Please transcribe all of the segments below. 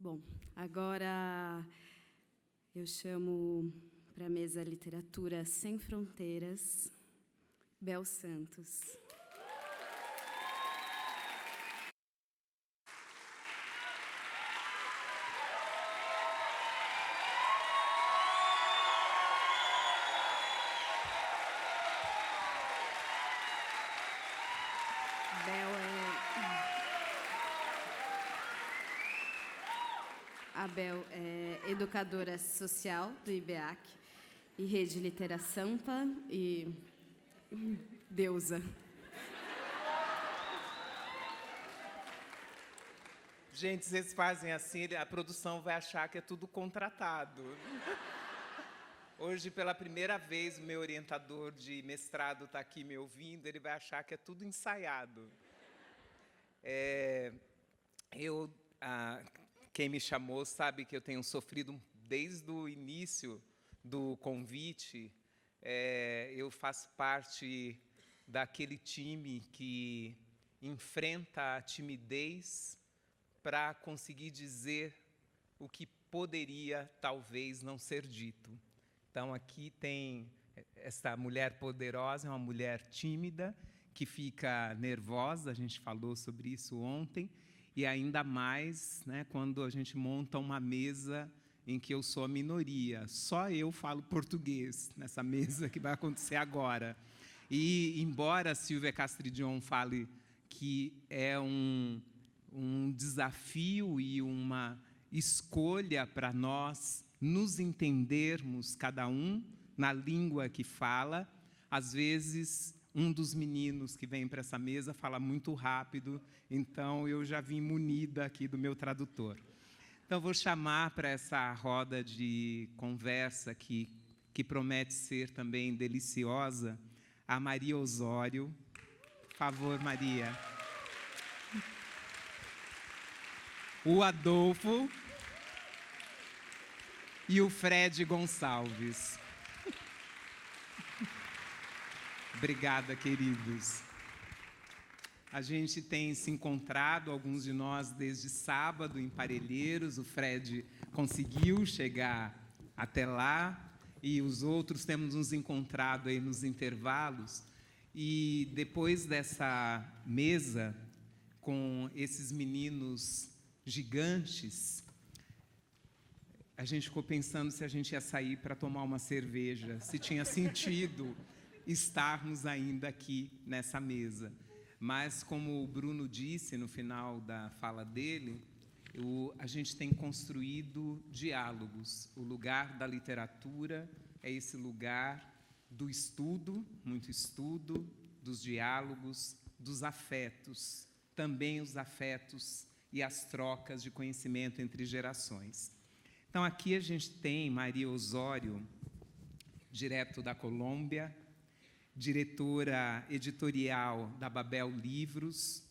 Bom, agora eu chamo para a mesa Literatura Sem Fronteiras, Bel Santos. A Bel é educadora social do IBEAC e Rede Litera Sampa e deusa. Gente, vocês fazem assim, a produção vai achar que é tudo contratado. Hoje, pela primeira vez, o meu orientador de mestrado está aqui me ouvindo, ele vai achar que é tudo ensaiado. Quem me chamou sabe que eu tenho sofrido desde o início do convite. Eu faço parte daquele time que enfrenta a timidez para conseguir dizer o que poderia, talvez, não ser dito. Então, aqui tem essa mulher poderosa, é uma mulher tímida, que fica nervosa, a gente falou sobre isso ontem, e ainda mais, né, quando a gente monta uma mesa em que eu sou a minoria. Só eu falo português nessa mesa que vai acontecer agora. E, embora a Silvia Castridion fale que é um desafio e uma escolha para nós nos entendermos, cada um, na língua que fala, às vezes um dos meninos que vem para essa mesa fala muito rápido, então eu já vim munida aqui do meu tradutor. Então, vou chamar para essa roda de conversa que promete ser também deliciosa, a Maria Osório. Por favor, Maria. O Adolfo e o Fred Gonçalves. Obrigada, queridos. A gente tem se encontrado, alguns de nós, desde sábado, em Parelheiros. O Fred conseguiu chegar até lá e os outros temos nos encontrado aí nos intervalos. E depois dessa mesa, com esses meninos gigantes, a gente ficou pensando se a gente ia sair para tomar uma cerveja, se tinha sentido estarmos ainda aqui nessa mesa. Mas, como o Bruno disse no final da fala dele, a gente tem construído diálogos. O lugar da literatura é esse lugar do estudo, muito estudo, dos diálogos, dos afetos, também os afetos e as trocas de conhecimento entre gerações. Então, aqui a gente tem Maria Osório, direto da Colômbia, diretora editorial da Babel Livros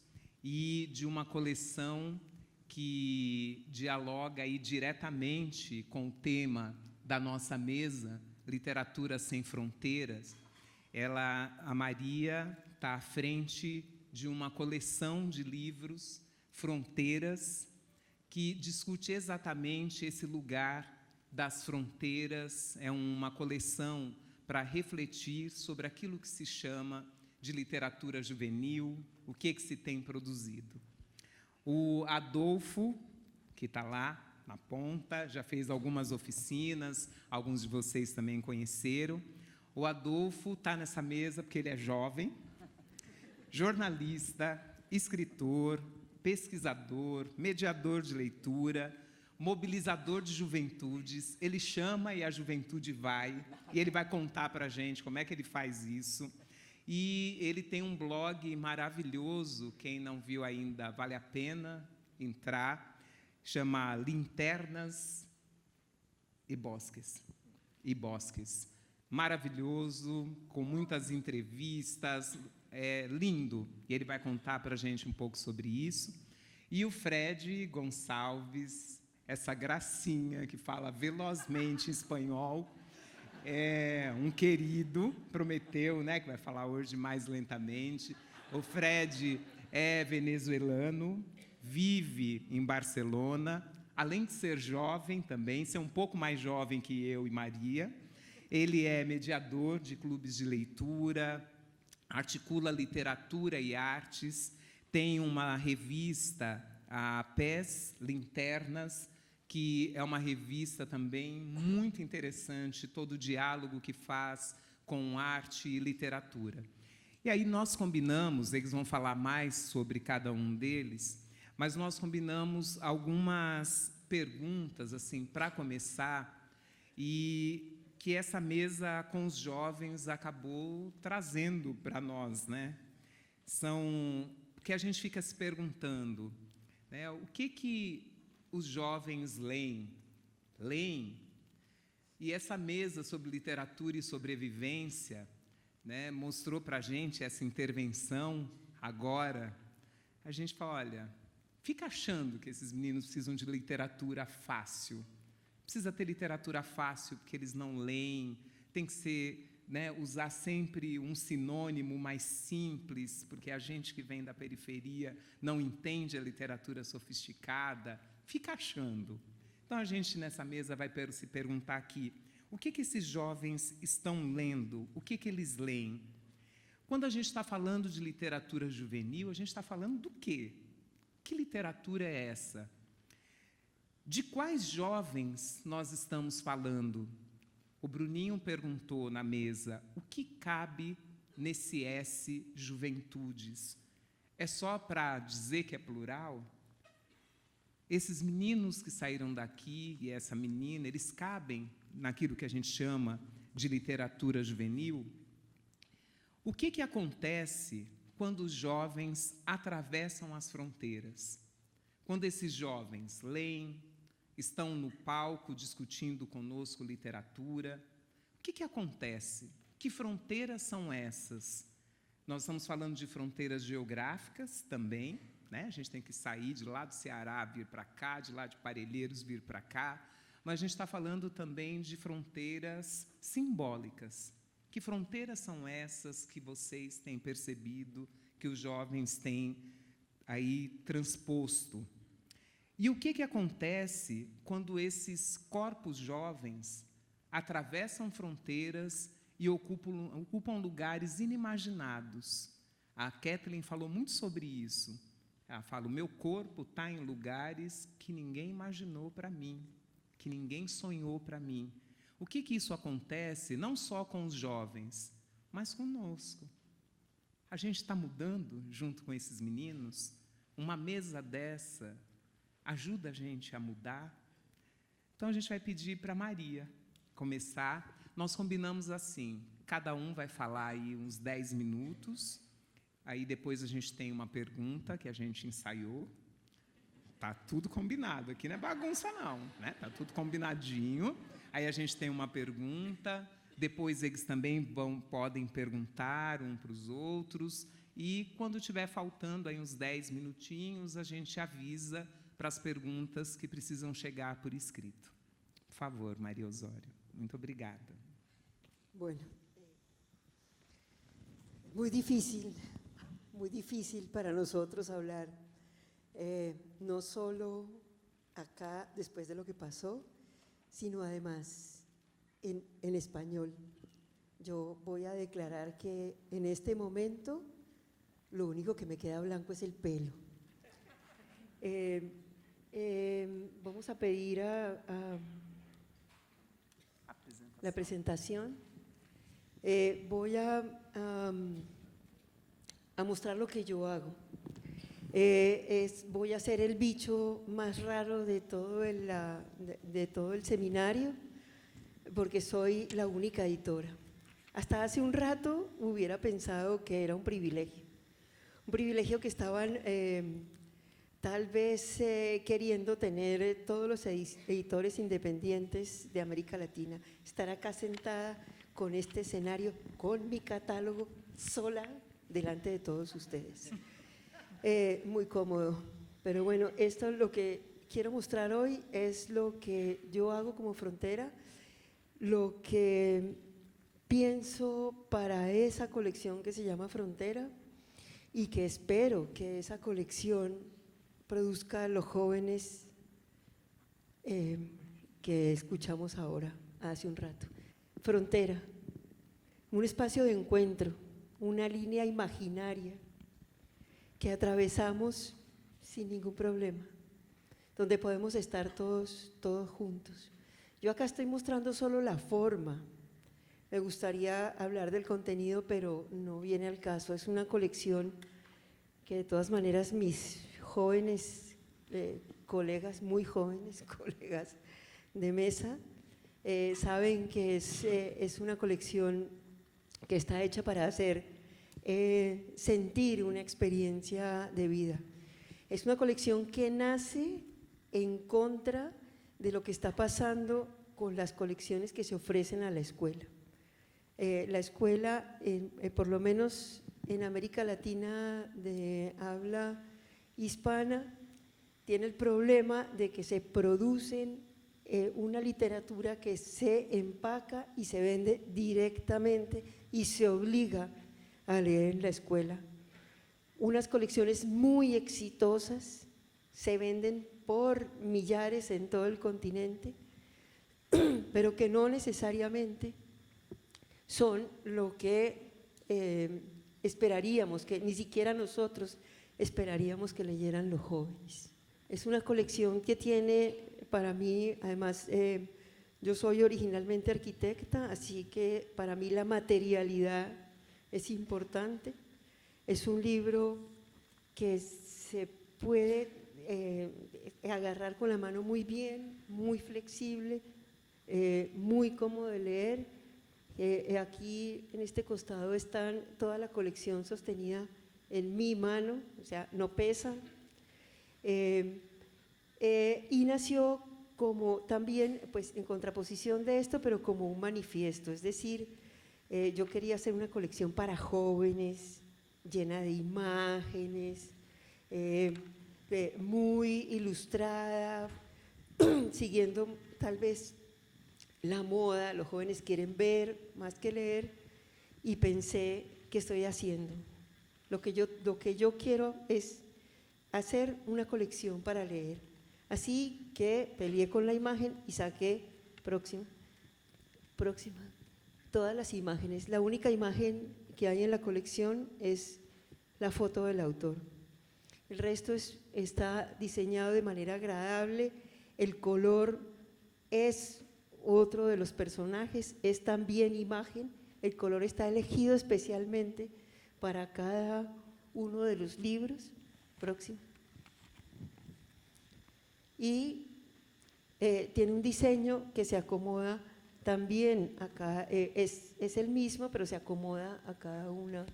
e de uma coleção que dialoga aí diretamente com o tema da nossa mesa, Literatura Sem Fronteiras. A Maria está à frente de uma coleção de livros, Fronteiras, que discute exatamente esse lugar das fronteiras. É uma coleção para refletir sobre aquilo que se chama de literatura juvenil, o que se tem produzido. O Adolfo, que está lá na ponta, já fez algumas oficinas, alguns de vocês também conheceram. O Adolfo está nessa mesa porque ele é jovem, jornalista, escritor, pesquisador, mediador de leitura, mobilizador de juventudes. Ele chama e a juventude vai, e ele vai contar para a gente como é que ele faz isso. E ele tem um blog maravilhoso, quem não viu ainda, vale a pena entrar, chama Linternas e Bosques. Maravilhoso, com muitas entrevistas, é lindo. E ele vai contar para a gente um pouco sobre isso. E o Fred Gonçalves, essa gracinha que fala velozmente espanhol, é um querido, prometeu, né, que vai falar hoje mais lentamente. O Fred é venezuelano, vive em Barcelona, além de ser jovem também, ser um pouco mais jovem que eu e Maria, ele é mediador de clubes de leitura, articula literatura e artes, tem uma revista, a Pés Linternas, que é uma revista também muito interessante, todo o diálogo que faz com arte e literatura. E aí nós combinamos, eles vão falar mais sobre cada um deles, mas nós combinamos algumas perguntas assim para começar, e que essa mesa com os jovens acabou trazendo para nós, né? São que a gente fica se perguntando, né? O que os jovens leem? E essa mesa sobre literatura e sobrevivência, né, mostrou para a gente essa intervenção agora. A gente fala, olha, fica achando que esses meninos precisam de literatura fácil. Precisa ter literatura fácil porque eles não leem, tem que ser, né, usar sempre um sinônimo mais simples, porque a gente que vem da periferia não entende a literatura sofisticada. Fica achando. Então, a gente, nessa mesa, vai se perguntar aqui, o que esses jovens estão lendo? O que eles leem? Quando a gente está falando de literatura juvenil, a gente está falando do quê? Que literatura é essa? De quais jovens nós estamos falando? O Bruninho perguntou na mesa, o que cabe nesse S Juventudes? É só para dizer que é plural? Esses meninos que saíram daqui e essa menina, eles cabem naquilo que a gente chama de literatura juvenil? O que acontece quando os jovens atravessam as fronteiras? Quando esses jovens leem, estão no palco discutindo conosco literatura, o que acontece? Que fronteiras são essas? Nós estamos falando de fronteiras geográficas também, né? A gente tem que sair de lá do Ceará, vir para cá, de lá de Parelheiros, vir para cá, mas a gente está falando também de fronteiras simbólicas. Que fronteiras são essas que vocês têm percebido, que os jovens têm aí transposto? E o que acontece quando esses corpos jovens atravessam fronteiras e ocupam lugares inimaginados? A Kathleen falou muito sobre isso. Ela fala, o meu corpo está em lugares que ninguém imaginou para mim, que ninguém sonhou para mim. O que isso acontece não só com os jovens, mas conosco? A gente está mudando junto com esses meninos? Uma mesa dessa ajuda a gente a mudar? Então, a gente vai pedir para Maria começar. Nós combinamos assim, cada um vai falar aí uns 10 minutos, aí depois a gente tem uma pergunta que a gente ensaiou. Está tudo combinado, aqui não é bagunça não, né? Está tudo combinadinho. Aí a gente tem uma pergunta, depois eles também podem perguntar um para os outros, e quando estiver faltando aí uns 10 minutinhos, a gente avisa para as perguntas que precisam chegar por escrito. Por favor, Maria Osório. Muito obrigada. Bueno, muy difícil para nosotros hablar, no solo acá después de lo que pasó, sino además en español. Yo voy a declarar que en este momento lo único que me queda blanco es el pelo. Vamos a pedir a la presentación. Voy a mostrar lo que yo hago. Voy a ser el bicho más raro de todo el seminario, porque soy la única editora. Hasta hace un rato hubiera pensado que era un privilegio que estaban tal vez queriendo tener todos los editores independientes de América Latina. Estar acá sentada con este escenario, con mi catálogo, sola, delante de todos ustedes. Muy cómodo, pero bueno, esto es lo que quiero mostrar hoy, es lo que yo hago como Frontera, lo que pienso para esa colección que se llama Frontera, y que espero que esa colección produzca a los jóvenes que escuchamos ahora, hace un rato. Frontera, un espacio de encuentro, una línea imaginaria que atravesamos sin ningún problema, donde podemos estar todos juntos. Yo acá estoy mostrando solo la forma. Me gustaría hablar del contenido, pero no viene al caso. Es una colección que de todas maneras mis jóvenes colegas, muy jóvenes colegas de mesa, saben que es una colección que está hecha para hacer sentir una experiencia de vida. Es una colección que nace en contra de lo que está pasando con las colecciones que se ofrecen a la escuela. La escuela, por lo menos en América Latina de habla hispana, tiene el problema de que se producen una literatura que se empaca y se vende directamente y se obliga a leer en la escuela. Unas colecciones muy exitosas se venden por millares en todo el continente, pero que no necesariamente son lo que esperaríamos, que ni siquiera nosotros esperaríamos que leyeran los jóvenes. Es una colección que tiene, para mí, además, yo soy originalmente arquitecta, así que para mí la materialidad es importante. Es un libro que se puede agarrar con la mano muy bien, muy flexible, muy cómodo de leer. Aquí en este costado está toda la colección sostenida en mi mano, o sea, no pesa. Y nació como también, pues en contraposición de esto, pero como un manifiesto, es decir, yo quería hacer una colección para jóvenes, llena de imágenes, muy ilustrada, siguiendo tal vez la moda. Los jóvenes quieren ver más que leer, y pensé, ¿qué estoy haciendo? Lo que yo quiero es hacer una colección para leer. Así que peleé con la imagen y saqué próxima, todas las imágenes. La única imagen que hay en la colección es la foto del autor. El resto está diseñado de manera agradable. El color es otro de los personajes, es también imagen. El color está elegido especialmente para cada uno de los libros. Próximo. Y tiene un diseño que se acomoda también acá, es el mismo, pero se acomoda a cada una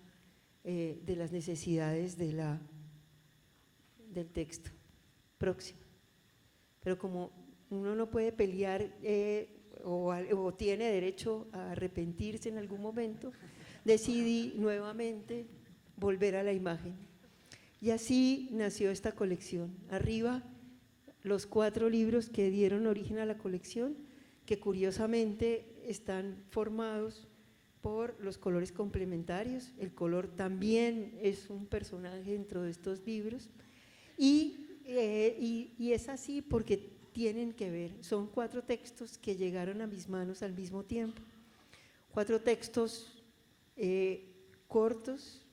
de las necesidades del texto. Próximo. Pero como uno no puede pelear o tiene derecho a arrepentirse en algún momento, decidí nuevamente volver a la imagen. Y así nació esta colección. Arriba, los 4 libros que dieron origen a la colección, que curiosamente están formados por los colores complementarios. El color también es un personaje dentro de estos libros, y es así porque tienen que ver. Son 4 textos que llegaron a mis manos al mismo tiempo, 4 textos cortos,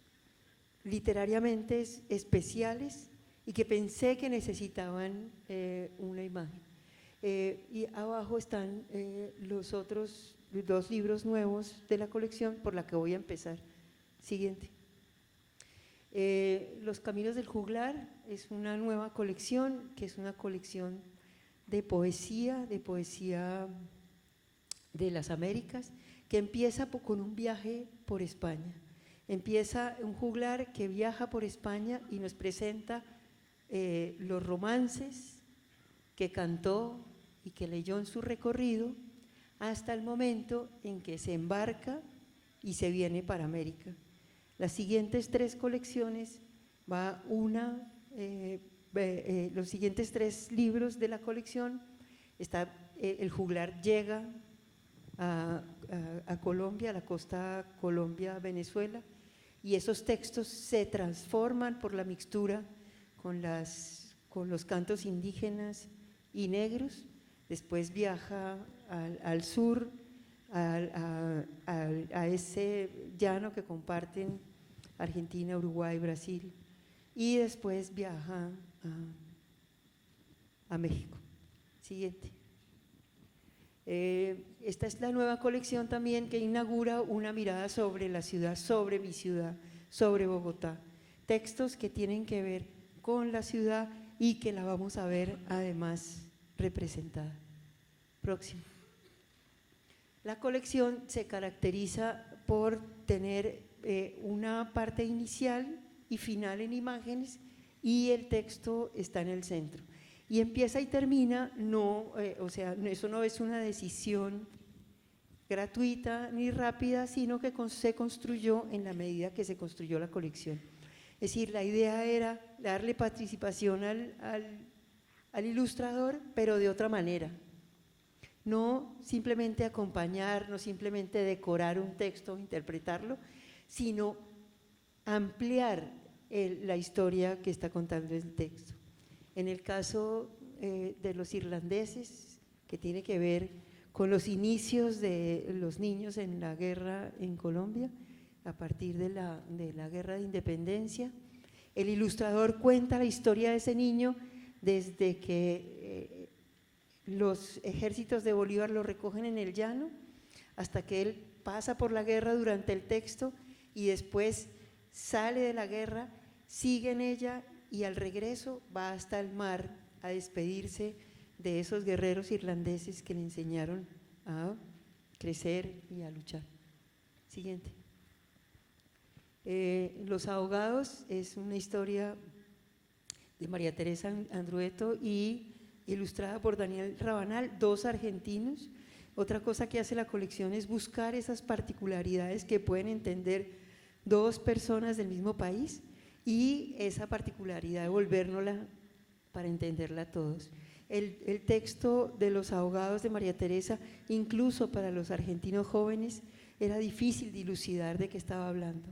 literariamente especiales, y que pensé que necesitaban una imagen. Y abajo están los otros 2 libros nuevos de la colección por la que voy a empezar. Siguiente. Los Caminos del Juglar es una nueva colección, que es una colección de poesía de las Américas, que empieza con un viaje por España. Empieza un juglar que viaja por España y nos presenta los romances que cantó y que leyó en su recorrido hasta el momento en que se embarca y se viene para América. Las siguientes 3 colecciones los siguientes 3 libros de la colección, el juglar llega a Colombia, a la costa Colombia-Venezuela, y esos textos se transforman por la mixtura con los cantos indígenas y negros, después viaja al sur, a ese llano que comparten Argentina, Uruguay, Brasil, y después viaja a México. Siguiente. Esta es la nueva colección también que inaugura una mirada sobre la ciudad, sobre mi ciudad, sobre Bogotá. Textos que tienen que ver con la ciudad y que la vamos a ver además representada. Próximo. La colección se caracteriza por tener una parte inicial y final en imágenes y el texto está en el centro. Y empieza y termina, o sea, eso no es una decisión gratuita ni rápida, sino que se construyó en la medida que se construyó la colección. Es decir, la idea era darle participación al ilustrador, pero de otra manera. No simplemente acompañar, no simplemente decorar un texto, interpretarlo, sino ampliar la historia que está contando el texto. En el caso de los irlandeses, que tiene que ver con los inicios de los niños en la guerra en Colombia, a partir de la guerra de independencia, el ilustrador cuenta la historia de ese niño desde que los ejércitos de Bolívar lo recogen en el llano, hasta que él pasa por la guerra durante el texto y después sale de la guerra, sigue en ella y al regreso va hasta el mar a despedirse de esos guerreros irlandeses que le enseñaron a crecer y a luchar. Siguiente. Los ahogados es una historia de María Teresa Andrueto y ilustrada por Daniel Rabanal, dos argentinos. Otra cosa que hace la colección es buscar esas particularidades que pueden entender dos personas del mismo país y esa particularidad devolvérnosla para entenderla todos. El texto de Los ahogados de María Teresa, incluso para los argentinos jóvenes, era difícil dilucidar de qué estaba hablando.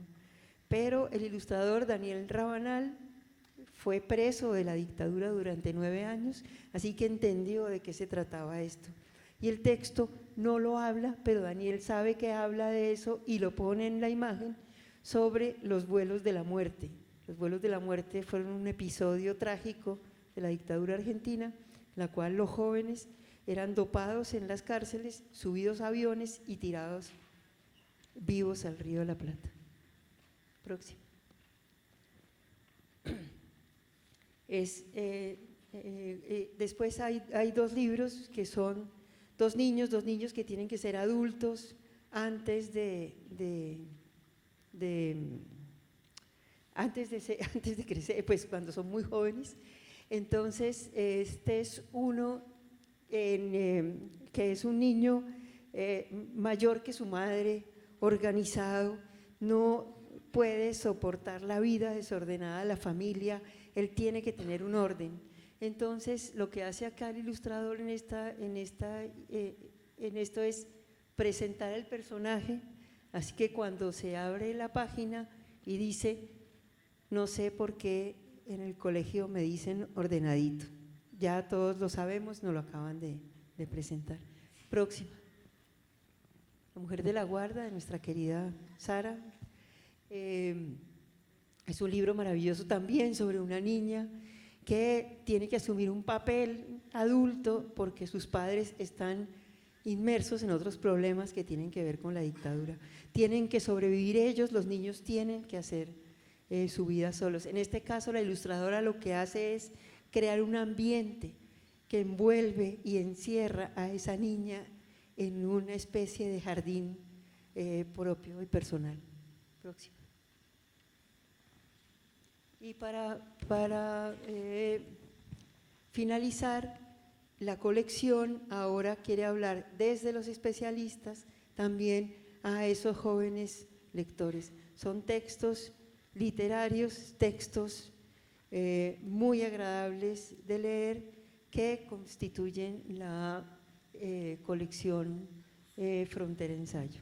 Pero el ilustrador Daniel Rabanal fue preso de la dictadura durante 9 años, así que entendió de qué se trataba esto. Y el texto no lo habla, pero Daniel sabe que habla de eso y lo pone en la imagen sobre los vuelos de la muerte. Los vuelos de la muerte fueron un episodio trágico de la dictadura argentina, en la cual los jóvenes eran dopados en las cárceles, subidos a aviones y tirados vivos al Río de la Plata. Próximo. Después hay dos libros que son dos niños que tienen que ser adultos antes de crecer, pues cuando son muy jóvenes. Entonces, este es uno que es un niño mayor que su madre, organizado, no puede soportar la vida desordenada, la familia, él tiene que tener un orden. Entonces, lo que hace acá el ilustrador en esto es presentar el personaje, así que cuando se abre la página y dice, no sé por qué en el colegio me dicen ordenadito, ya todos lo sabemos, nos lo acaban de presentar. Próxima. La mujer de la guarda, de nuestra querida Sara. Es un libro maravilloso también sobre una niña que tiene que asumir un papel adulto porque sus padres están inmersos en otros problemas que tienen que ver con la dictadura. Tienen que sobrevivir ellos, los niños tienen que hacer su vida solos. En este caso, la ilustradora lo que hace es crear un ambiente que envuelve y encierra a esa niña en una especie de jardín propio y personal. Próximo. Y para finalizar, la colección ahora quiere hablar desde los especialistas también a esos jóvenes lectores. Son textos literarios, textos muy agradables de leer que constituyen la colección Frontera Ensayo.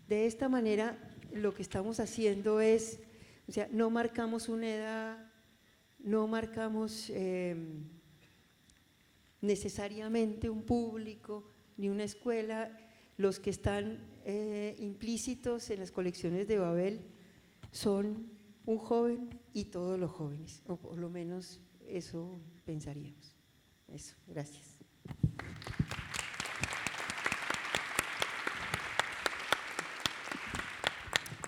De esta manera, lo que estamos haciendo es, o sea, no marcamos una edad, no marcamos necesariamente un público ni una escuela. Los que están implícitos en las colecciones de Babel son un joven y todos los jóvenes, o por lo menos eso pensaríamos. Eso, gracias.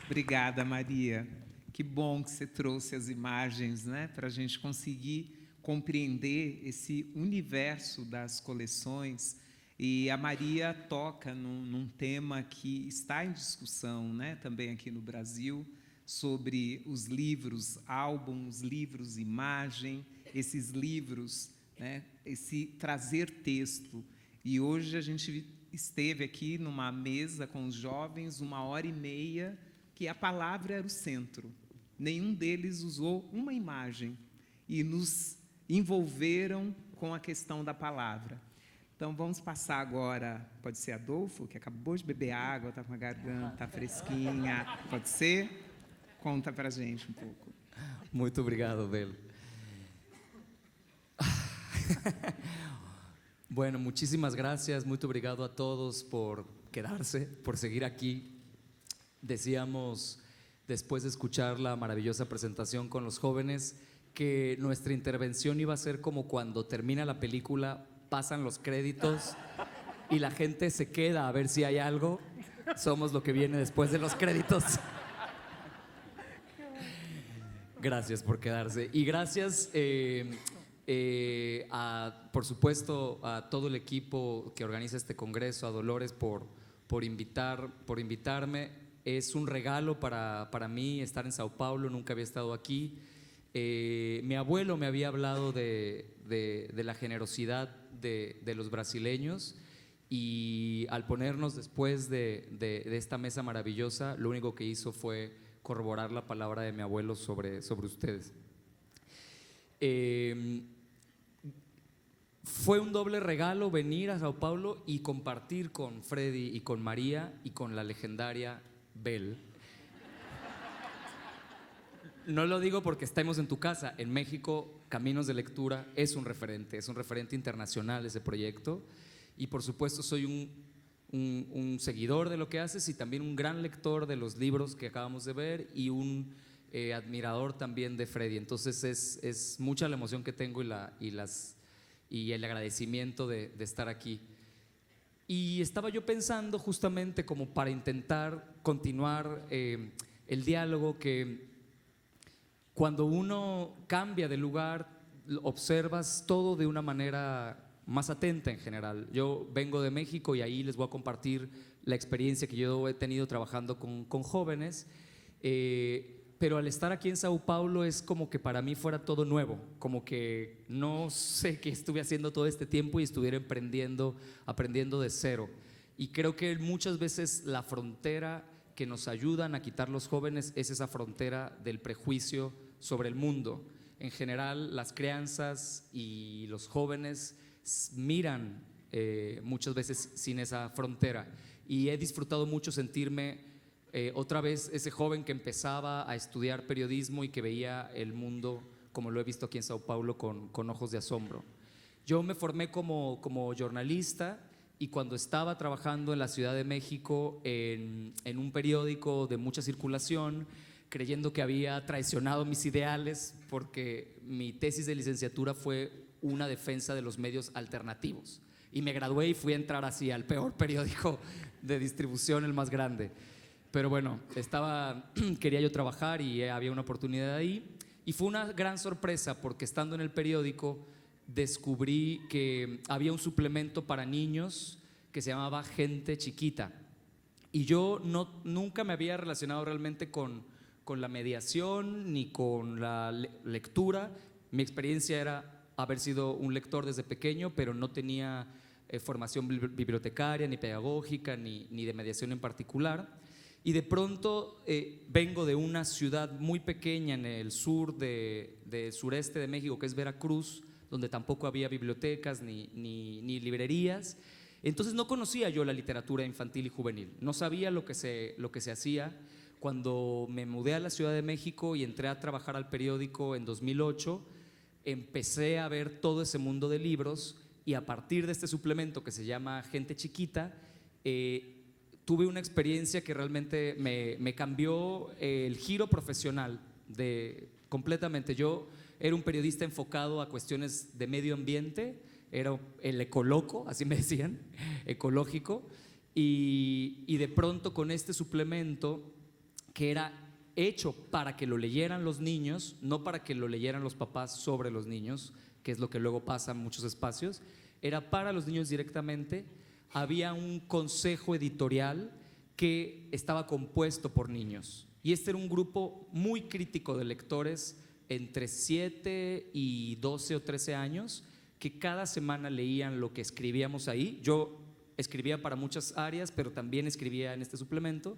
Obrigada, Maria. Que bom que você trouxe as imagens, né, para a gente conseguir compreender esse universo das coleções. E a Maria toca num tema que está em discussão, né, também aqui no Brasil, sobre os livros, álbuns, livros, imagem, esses livros, né, esse trazer texto. E hoje a gente esteve aqui numa mesa com os jovens 1h30, que a palavra era o centro. Nenhum deles usou uma imagem e nos envolveram com a questão da palavra. Então, vamos passar agora, pode ser Adolfo, que acabou de beber água, está com a garganta fresquinha, pode ser? Conta para a gente um pouco. Muito obrigado, Bel. Bueno, muchísimas gracias, muito obrigado a todos por quedarse, por seguir aquí. Decíamos, después de escuchar la maravillosa presentación con los jóvenes, que nuestra intervención iba a ser como cuando termina la película, pasan los créditos y la gente se queda a ver si hay algo. Somos lo que viene después de los créditos. Gracias por quedarse. Y gracias, por supuesto, a todo el equipo que organiza este congreso, a Dolores por invitarme. Es un regalo para mí estar en Sao Paulo, nunca había estado aquí. Mi abuelo me había hablado de la generosidad de los brasileños, y al ponernos después de esta mesa maravillosa, lo único que hizo fue corroborar la palabra de mi abuelo sobre ustedes. Fue un doble regalo venir a Sao Paulo y compartir con Freddy y con María y con la legendaria Bel. No lo digo porque estemos en tu casa. En México, Caminos de Lectura es un referente internacional ese proyecto, y por supuesto soy un seguidor de lo que haces y también un gran lector de los libros que acabamos de ver y un admirador también de Freddy. Entonces es mucha la emoción que tengo y el agradecimiento de estar aquí. Y estaba yo pensando justamente como para intentar continuar el diálogo, que cuando uno cambia de lugar observas todo de una manera más atenta en general. Yo vengo de México y ahí les voy a compartir la experiencia que yo he tenido trabajando con jóvenes, pero al estar aquí en Sao Paulo es como que para mí fuera todo nuevo, como que no sé qué estuve haciendo todo este tiempo y estuviera aprendiendo de cero. Y creo que muchas veces la frontera que nos ayudan a quitar los jóvenes es esa frontera del prejuicio sobre el mundo. En general, las crianzas y los jóvenes miran muchas veces sin esa frontera, y he disfrutado mucho sentirme otra vez ese joven que empezaba a estudiar periodismo y que veía el mundo como lo he visto aquí en Sao Paulo con ojos de asombro. Yo me formé como jornalista, y cuando estaba trabajando en la Ciudad de México en un periódico de mucha circulación, creyendo que había traicionado mis ideales, porque mi tesis de licenciatura fue una defensa de los medios alternativos, y me gradué y fui a entrar así al peor periódico de distribución, el más grande. Pero bueno, quería yo trabajar y había una oportunidad ahí, y fue una gran sorpresa porque estando en el periódico descubrí que había un suplemento para niños que se llamaba Gente Chiquita, y yo nunca me había relacionado realmente con la mediación ni con la lectura. Mi experiencia era haber sido un lector desde pequeño, pero no tenía formación bibliotecaria, ni pedagógica, ni de mediación en particular. Y de pronto vengo de una ciudad muy pequeña en el sur del sureste de México, que es Veracruz, donde tampoco había bibliotecas ni librerías. Entonces no conocía yo la literatura infantil y juvenil, no sabía lo que se hacía. Cuando me mudé a la Ciudad de México y entré a trabajar al periódico en 2008, empecé a ver todo ese mundo de libros y a partir de este suplemento que se llama Gente Chiquita, tuve una experiencia que realmente me cambió el giro profesional completamente. Yo era un periodista enfocado a cuestiones de medio ambiente, era el ecoloco, así me decían, ecológico, y de pronto con este suplemento que era hecho para que lo leyeran los niños, no para que lo leyeran los papás sobre los niños, que es lo que luego pasa en muchos espacios, era para los niños directamente. Había un consejo editorial que estaba compuesto por niños, y este era un grupo muy crítico de lectores entre 7 y 12 o 13 años, que cada semana leían lo que escribíamos ahí. Yo escribía para muchas áreas, pero también escribía en este suplemento,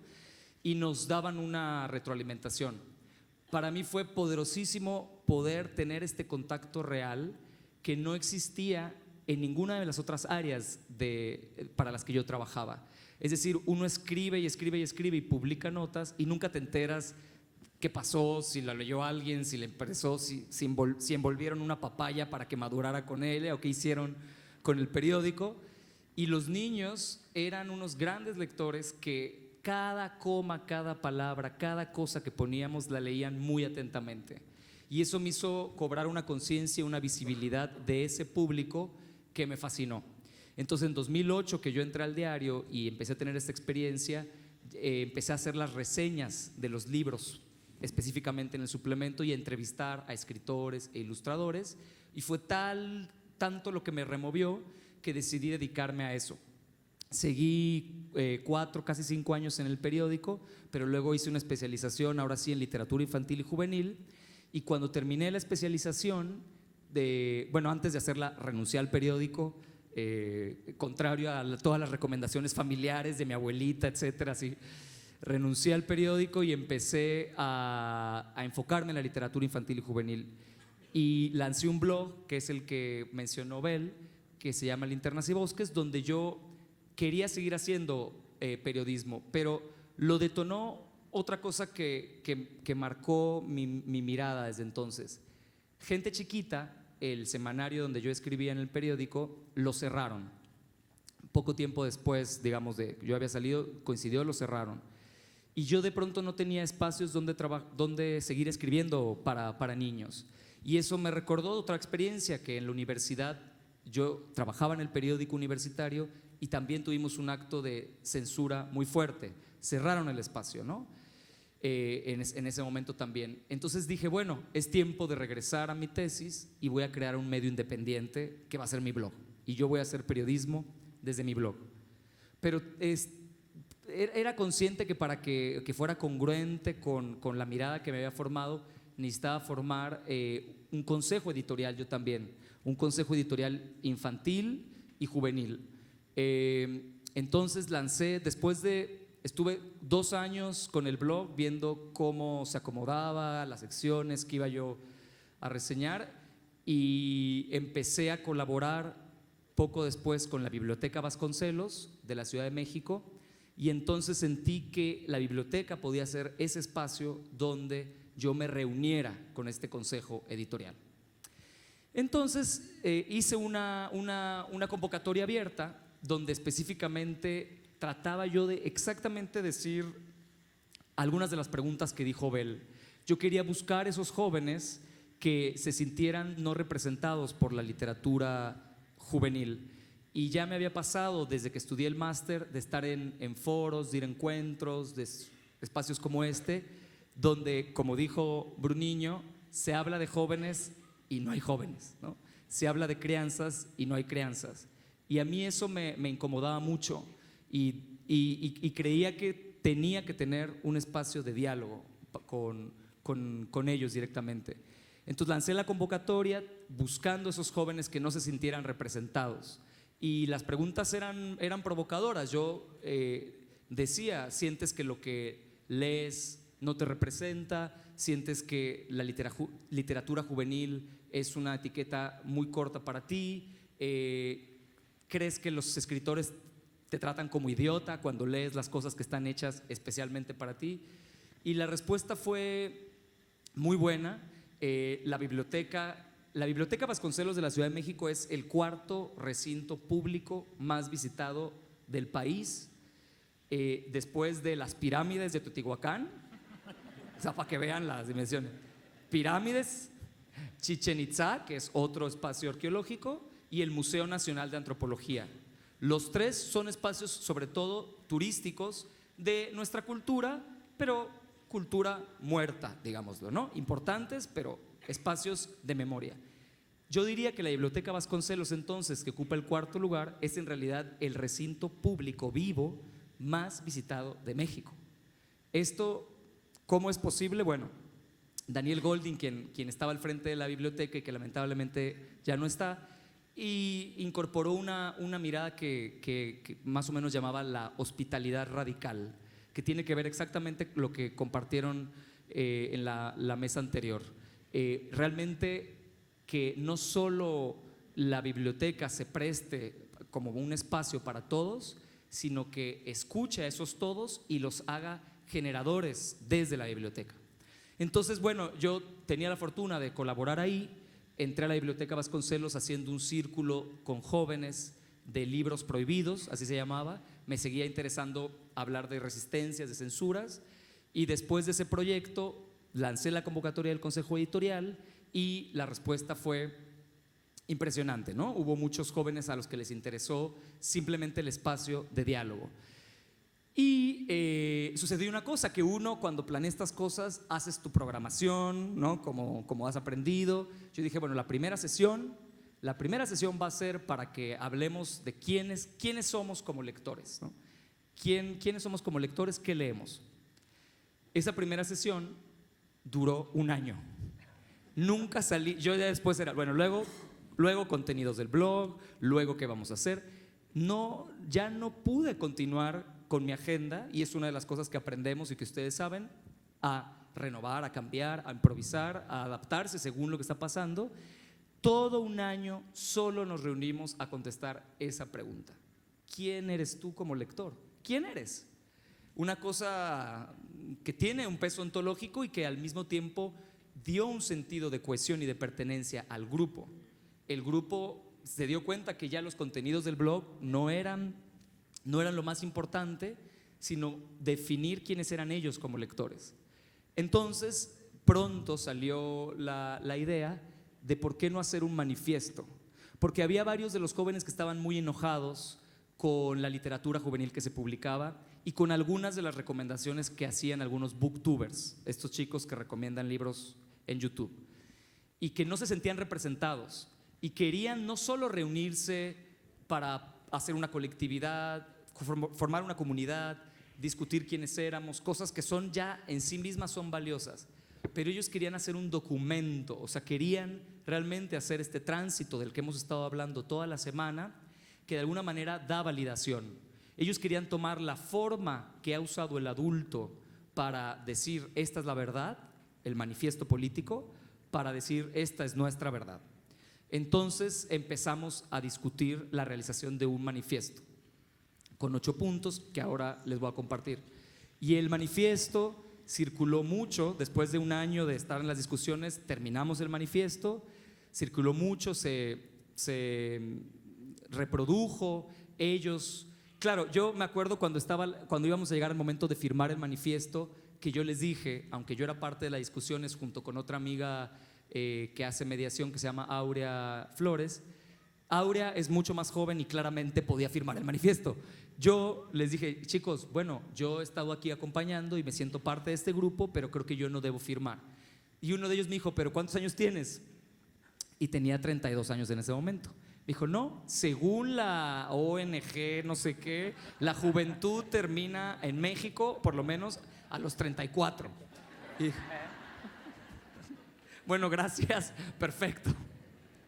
y nos daban una retroalimentación. Para mí fue poderosísimo poder tener este contacto real que no existía en ninguna de las otras áreas para las que yo trabajaba. Es decir, uno escribe y escribe y escribe y publica notas y nunca te enteras qué pasó, si la leyó alguien, si le impresó, si envolvieron una papaya para que madurara con ella o qué hicieron con el periódico. Y los niños eran unos grandes lectores que cada coma, cada palabra, cada cosa que poníamos la leían muy atentamente. Y eso me hizo cobrar una conciencia, una visibilidad de ese público que me fascinó. Entonces en 2008 que yo entré al diario y empecé a tener esta experiencia, empecé a hacer las reseñas de los libros, específicamente en el suplemento, y a entrevistar a escritores e ilustradores, y fue tanto lo que me removió que decidí dedicarme a eso. Seguí 4, casi 5 años en el periódico, pero luego hice una especialización, ahora sí, en literatura infantil y juvenil, y cuando terminé la especialización, antes de hacerla, renuncié al periódico, contrario a todas las recomendaciones familiares de mi abuelita, etcétera, así. Renuncié al periódico y empecé a enfocarme en la literatura infantil y juvenil, y lancé un blog que es el que mencionó Bel, que se llama Linternas y Bosques, donde yo quería seguir haciendo periodismo, pero lo detonó otra cosa que marcó mi mirada desde entonces. Gente Chiquita, el semanario donde yo escribía en el periódico, lo cerraron. Poco tiempo después, digamos, de yo había salido, coincidió, lo cerraron. Y yo de pronto no tenía espacios donde seguir escribiendo para niños. Y eso me recordó otra experiencia, que en la universidad yo trabajaba en el periódico universitario y también tuvimos un acto de censura muy fuerte. Cerraron el espacio, ¿no? En ese momento también. Entonces dije, bueno, es tiempo de regresar a mi tesis y voy a crear un medio independiente que va a ser mi blog. Y yo voy a hacer periodismo desde mi blog. Pero era consciente que para que fuera congruente con la mirada que me había formado, necesitaba formar un consejo editorial yo también, un consejo editorial infantil y juvenil. Entonces estuve 2 años con el blog viendo cómo se acomodaba, las secciones que iba yo a reseñar, y empecé a colaborar poco después con la Biblioteca Vasconcelos de la Ciudad de México, y entonces sentí que la biblioteca podía ser ese espacio donde yo me reuniera con este consejo editorial. Entonces hice una convocatoria abierta donde específicamente trataba yo de exactamente decir algunas de las preguntas que dijo Bel. Yo quería buscar esos jóvenes que se sintieran no representados por la literatura juvenil. Y ya me había pasado desde que estudié el máster de estar en foros, de ir a encuentros, de espacios como este, donde, como dijo Bruniño, se habla de jóvenes y no hay jóvenes, ¿no? Se habla de crianzas y no hay crianzas. Y a mí eso me incomodaba mucho, y creía que tenía que tener un espacio de diálogo con ellos directamente. Entonces lancé la convocatoria buscando esos jóvenes que no se sintieran representados, y las preguntas eran provocadoras. Yo decía, ¿sientes que lo que lees no te representa? ¿Sientes que la literatura juvenil es una etiqueta muy corta para ti? ¿Crees que los escritores te tratan como idiota cuando lees las cosas que están hechas especialmente para ti? Y la respuesta fue muy buena. La biblioteca la Biblioteca Vasconcelos de la Ciudad de México es el cuarto recinto público más visitado del país, después de las pirámides de Teotihuacán, o sea, para que vean las dimensiones. Pirámides, Chichén Itzá, que es otro espacio arqueológico, y el Museo Nacional de Antropología. Los tres son espacios, sobre todo turísticos, de nuestra cultura, pero cultura muerta, digámoslo, ¿no? Importantes, pero espacios de memoria. Yo diría que la Biblioteca Vasconcelos, entonces, que ocupa el cuarto lugar, es en realidad el recinto público vivo más visitado de México. Esto, ¿cómo es posible? Bueno, Daniel Goldin, quien estaba al frente de la biblioteca y que lamentablemente ya no está, y incorporó una mirada que más o menos llamaba la hospitalidad radical, que tiene que ver exactamente lo que compartieron en la mesa anterior. Realmente que no solo la biblioteca se preste como un espacio para todos, sino que escuche a esos todos y los haga generadores desde la biblioteca. Entonces, bueno, yo tenía la fortuna de colaborar ahí. Entré a la Biblioteca Vasconcelos haciendo un círculo con jóvenes de libros prohibidos, así se llamaba. Me seguía interesando hablar de resistencias, de censuras, y después de ese proyecto lancé la convocatoria del Consejo Editorial y la respuesta fue impresionante, ¿no? Hubo muchos jóvenes a los que les interesó simplemente el espacio de diálogo. Y sucedió una cosa, que uno cuando planea estas cosas haces tu programación, ¿no? Como has aprendido. Yo dije, bueno, la primera sesión va a ser para que hablemos de quiénes somos como lectores, ¿no? ¿Quiénes somos como lectores? ¿Qué leemos? Esa primera sesión duró un año. Nunca salí, yo ya después era, bueno, luego contenidos del blog, luego qué vamos a hacer. No, ya no pude continuar con mi agenda, y es una de las cosas que aprendemos y que ustedes saben, a renovar, a cambiar, a improvisar, a adaptarse según lo que está pasando. Todo un año solo nos reunimos a contestar esa pregunta: ¿quién eres tú como lector? ¿Quién eres? Una cosa que tiene un peso ontológico y que al mismo tiempo dio un sentido de cohesión y de pertenencia al grupo. El grupo se dio cuenta que ya los contenidos del blog no eran lo más importante, sino definir quiénes eran ellos como lectores. Entonces, pronto salió la idea de por qué no hacer un manifiesto, porque había varios de los jóvenes que estaban muy enojados con la literatura juvenil que se publicaba y con algunas de las recomendaciones que hacían algunos booktubers, estos chicos que recomiendan libros en YouTube, y que no se sentían representados y querían no solo reunirse para hacer una colectividad, formar una comunidad, discutir quiénes éramos, cosas que son ya en sí mismas son valiosas, pero ellos querían hacer un documento, o sea, querían realmente hacer este tránsito del que hemos estado hablando toda la semana, que de alguna manera da validación. Ellos querían tomar la forma que ha usado el adulto para decir esta es la verdad, el manifiesto político, para decir esta es nuestra verdad. Entonces empezamos a discutir la realización de un manifiesto con 8 puntos que ahora les voy a compartir. Y el manifiesto circuló mucho. Después de un año de estar en las discusiones, terminamos el manifiesto, circuló mucho, se reprodujo. Ellos, claro, yo me acuerdo cuando íbamos a llegar al momento de firmar el manifiesto, que yo les dije, aunque yo era parte de las discusiones junto con otra amiga que hace mediación, que se llama Aurea Flores. Aurea es mucho más joven y claramente podía firmar el manifiesto. Yo les dije, chicos, bueno, yo he estado aquí acompañando y me siento parte de este grupo, pero creo que yo no debo firmar. Y uno de ellos me dijo, ¿pero cuántos años tienes? Y tenía 32 años en ese momento. Me dijo, no, según la ONG, no sé qué, la juventud termina en México, por lo menos a los 34. Y, bueno, gracias, perfecto.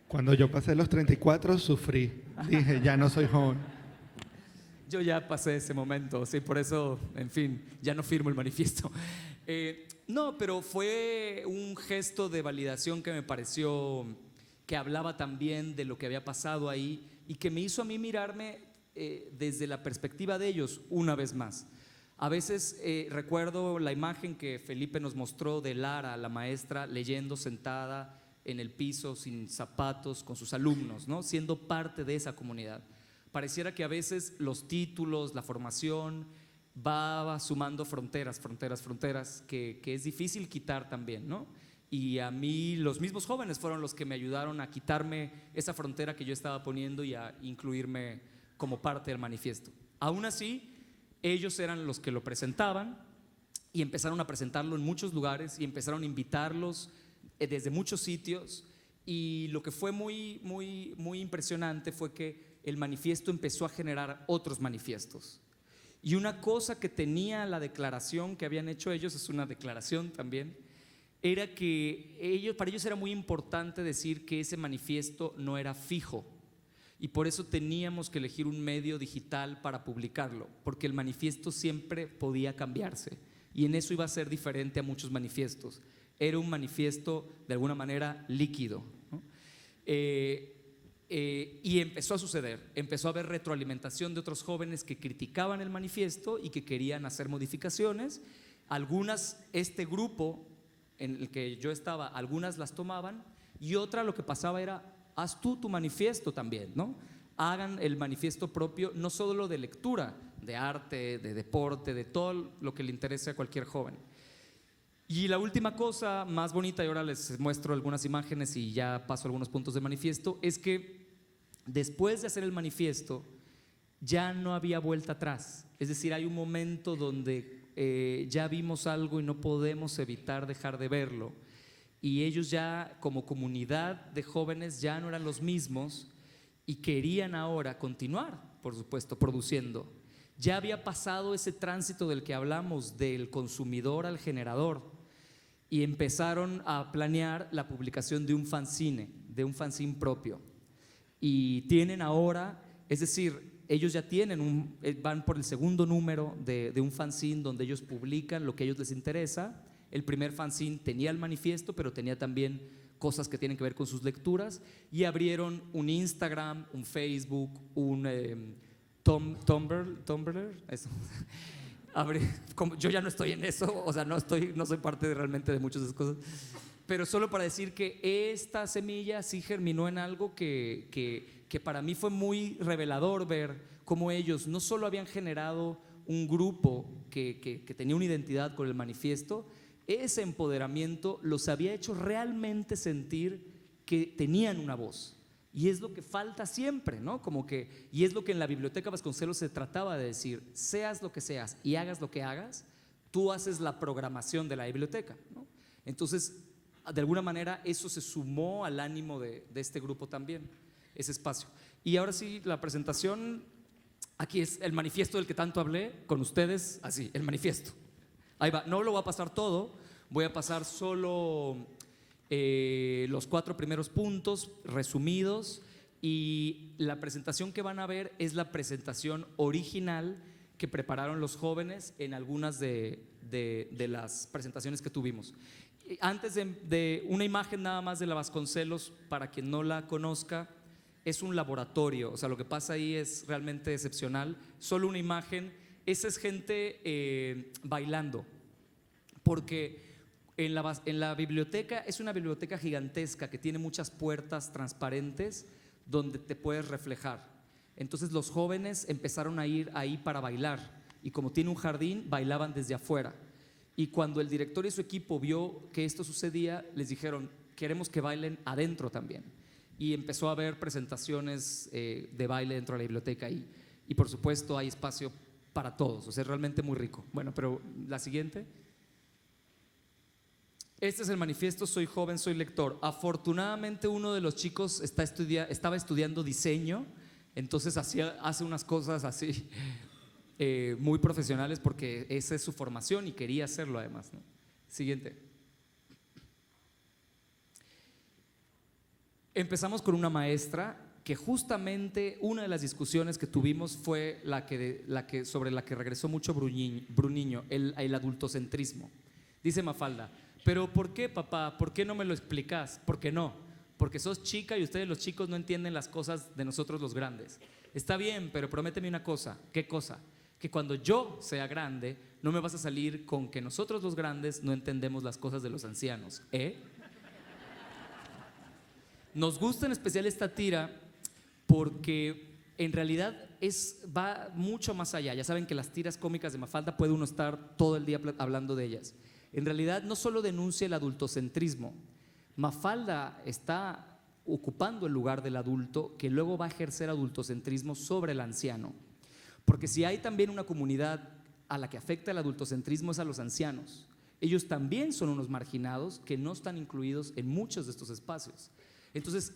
Cuando yo pasé los 34 sufrí, dije, ya no soy joven. Yo ya pasé ese momento, sí, por eso, en fin, ya no firmo el manifiesto. No, pero fue un gesto de validación que me pareció que hablaba también de lo que había pasado ahí y que me hizo a mí mirarme desde la perspectiva de ellos una vez más. A veces recuerdo la imagen que Felipe nos mostró de Lara, la maestra, leyendo sentada en el piso, sin zapatos, con sus alumnos, ¿no? Siendo parte de esa comunidad. Pareciera que a veces los títulos, la formación, va sumando fronteras, que es difícil quitar también, ¿no? Y a mí los mismos jóvenes fueron los que me ayudaron a quitarme esa frontera que yo estaba poniendo y a incluirme como parte del manifiesto. Aún así, ellos eran los que lo presentaban y empezaron a presentarlo en muchos lugares y empezaron a invitarlos desde muchos sitios, y lo que fue muy impresionante fue que el manifiesto empezó a generar otros manifiestos. Y una cosa que tenía la declaración que habían hecho ellos, es una declaración también, era que para ellos era muy importante decir que ese manifiesto no era fijo, y por eso teníamos que elegir un medio digital para publicarlo, porque el manifiesto siempre podía cambiarse, y en eso iba a ser diferente a muchos manifiestos. Era un manifiesto de alguna manera líquido, ¿no? Y empezó a suceder, empezó a haber retroalimentación de otros jóvenes que criticaban el manifiesto y que querían hacer modificaciones. Algunas, este grupo en el que yo estaba, algunas las tomaban, y otra lo que pasaba era: haz tú tu manifiesto también, ¿no? Hagan el manifiesto propio, no solo de lectura, de arte, de deporte, de todo lo que le interese a cualquier joven. Y la última cosa más bonita, y ahora les muestro algunas imágenes y ya paso a algunos puntos del manifiesto, es que después de hacer el manifiesto ya no había vuelta atrás. Es decir, hay un momento donde ya vimos algo y no podemos evitar dejar de verlo, y ellos ya como comunidad de jóvenes ya no eran los mismos y querían ahora continuar, por supuesto, produciendo. Ya había pasado ese tránsito del que hablamos, del consumidor al generador, y empezaron a planear la publicación de un fanzine propio. Y tienen ahora, es decir, ellos ya tienen van por el segundo número de un fanzine donde ellos publican lo que a ellos les interesa. El primer fanzine tenía el manifiesto, pero tenía también cosas que tienen que ver con sus lecturas, y abrieron un Instagram, un Facebook, un Tumblr, eso. Yo ya no estoy en eso, o sea, no soy parte realmente de muchas de esas cosas, pero solo para decir que esta semilla sí germinó en algo que para mí fue muy revelador ver cómo ellos no solo habían generado un grupo que tenía una identidad con el manifiesto, ese empoderamiento los había hecho realmente sentir que tenían una voz. Y es lo que falta siempre, ¿no? Y es lo que en la Biblioteca Vasconcelos se trataba de decir: seas lo que seas y hagas lo que hagas, tú haces la programación de la biblioteca, ¿no? Entonces, de alguna manera, eso se sumó al ánimo de este grupo también, ese espacio. Y ahora sí, la presentación, aquí es el manifiesto del que tanto hablé con ustedes, así, el manifiesto. Ahí va, no lo voy a pasar todo, voy a pasar solo los 4 primeros puntos resumidos, y la presentación que van a ver es la presentación original que prepararon los jóvenes en algunas de las presentaciones que tuvimos. Antes de una imagen nada más de la Vasconcelos, para quien no la conozca, es un laboratorio, o sea, lo que pasa ahí es realmente excepcional. Solo una imagen, esa es gente bailando, porque en la biblioteca es una biblioteca gigantesca que tiene muchas puertas transparentes donde te puedes reflejar. Entonces los jóvenes empezaron a ir ahí para bailar, y como tiene un jardín, bailaban desde afuera. Y cuando el director y su equipo vio que esto sucedía, les dijeron: queremos que bailen adentro también. Y empezó a haber presentaciones de baile dentro de la biblioteca, y por supuesto hay espacio para todos, o sea, es realmente muy rico. Bueno, pero la siguiente. Este es el manifiesto: soy joven, soy lector. Afortunadamente uno de los chicos estaba estudiando diseño, entonces hace unas cosas así muy profesionales, porque esa es su formación y quería hacerlo además, ¿no? Siguiente. Empezamos con una maestra que justamente una de las discusiones que tuvimos fue sobre la que regresó mucho Bruniño, el adultocentrismo. Dice Mafalda: pero ¿por qué, papá? ¿Por qué no me lo explicas? ¿Por qué no? Porque sos chica y ustedes los chicos no entienden las cosas de nosotros los grandes. Está bien, pero prométeme una cosa. ¿Qué cosa? Que cuando yo sea grande no me vas a salir con que nosotros los grandes no entendemos las cosas de los ancianos, ¿eh? Nos gusta en especial esta tira porque en realidad va mucho más allá. Ya saben que las tiras cómicas de Mafalda puede uno estar todo el día hablando de ellas. En realidad no solo denuncia el adultocentrismo. Mafalda está ocupando el lugar del adulto que luego va a ejercer adultocentrismo sobre el anciano. Porque si hay también una comunidad a la que afecta el adultocentrismo es a los ancianos. Ellos también son unos marginados que no están incluidos en muchos de estos espacios. Entonces,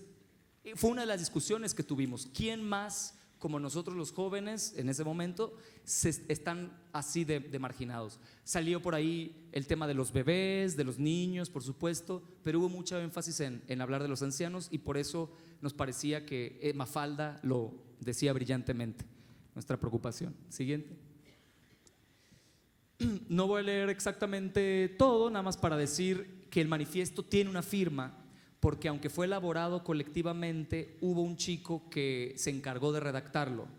fue una de las discusiones que tuvimos. ¿Quién más, como nosotros los jóvenes en ese momento, están así de marginados? Salió por ahí el tema de los bebés, de los niños, por supuesto, pero hubo mucho énfasis en hablar de los ancianos y por eso nos parecía que Mafalda lo decía brillantemente. Nuestra preocupación. Siguiente. No voy a leer exactamente todo, nada más para decir que el manifiesto tiene una firma, porque aunque fue elaborado colectivamente, hubo un chico que se encargó de redactarlo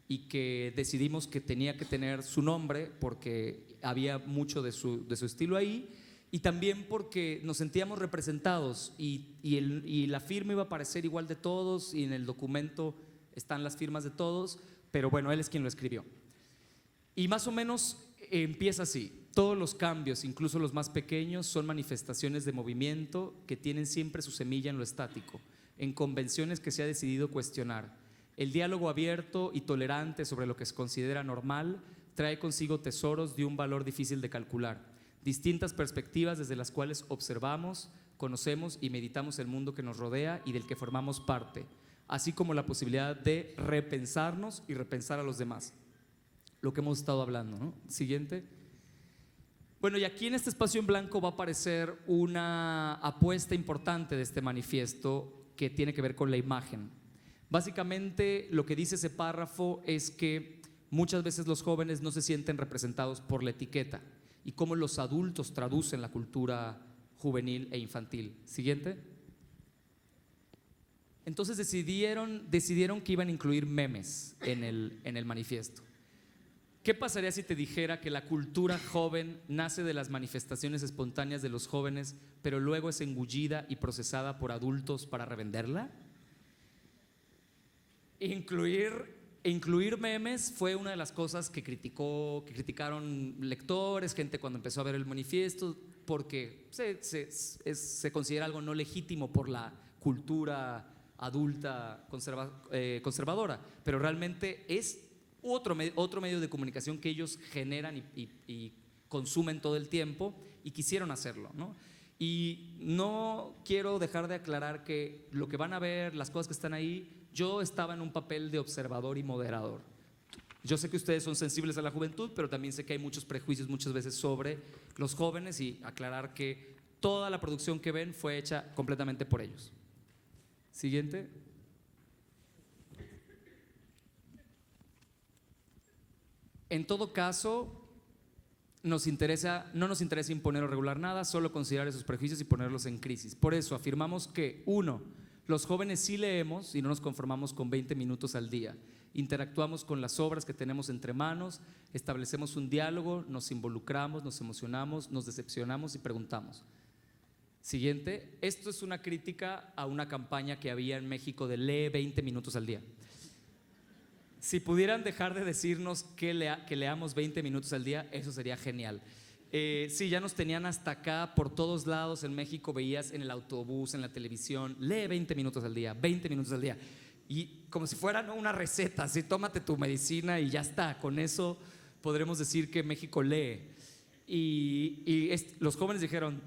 y que decidimos que tenía que tener su nombre porque había mucho de su estilo ahí, y también porque nos sentíamos representados y la firma iba a aparecer igual de todos y en el documento están las firmas de todos, pero bueno, él es quien lo escribió. Y más o menos empieza así. Todos los cambios, incluso los más pequeños, son manifestaciones de movimiento que tienen siempre su semilla en lo estático, en convenciones que se ha decidido cuestionar. El diálogo abierto y tolerante sobre lo que se considera normal trae consigo tesoros de un valor difícil de calcular, distintas perspectivas desde las cuales observamos, conocemos y meditamos el mundo que nos rodea y del que formamos parte, así como la posibilidad de repensarnos y repensar a los demás. Lo que hemos estado hablando, ¿no? Siguiente. Bueno, y aquí en este espacio en blanco va a aparecer una apuesta importante de este manifiesto que tiene que ver con la imagen. Básicamente lo que dice ese párrafo es que muchas veces los jóvenes no se sienten representados por la etiqueta y cómo los adultos traducen la cultura juvenil e infantil. Siguiente. Entonces decidieron que iban a incluir memes en el manifiesto. ¿Qué pasaría si te dijera que la cultura joven nace de las manifestaciones espontáneas de los jóvenes, pero luego es engullida y procesada por adultos para revenderla? Incluir memes fue una de las cosas que criticaron lectores, gente cuando empezó a ver el manifiesto, porque se considera algo no legítimo por la cultura adulta conservadora, pero realmente es otro medio de comunicación que ellos generan y consumen todo el tiempo y quisieron hacerlo, ¿no? Y no quiero dejar de aclarar que lo que van a ver, las cosas que están ahí, yo estaba en un papel de observador y moderador. Yo sé que ustedes son sensibles a la juventud, pero también sé que hay muchos prejuicios muchas veces sobre los jóvenes y aclarar que toda la producción que ven fue hecha completamente por ellos. Siguiente. En todo caso, no nos interesa imponer o regular nada, solo considerar esos prejuicios y ponerlos en crisis. Por eso afirmamos que, 1, los jóvenes sí leemos y no nos conformamos con 20 minutos al día. Interactuamos con las obras que tenemos entre manos, establecemos un diálogo, nos involucramos, nos emocionamos, nos decepcionamos y preguntamos. Siguiente, esto es una crítica a una campaña que había en México de lee 20 minutos al día. Si pudieran dejar de decirnos que leamos 20 minutos al día, eso sería genial. Sí, ya nos tenían hasta acá, por todos lados en México, veías en el autobús, en la televisión, lee 20 minutos al día, 20 minutos al día. Y como si fuera, ¿no?, una receta, así, tómate tu medicina y ya está. Con eso podremos decir que México lee. Los jóvenes dijeron,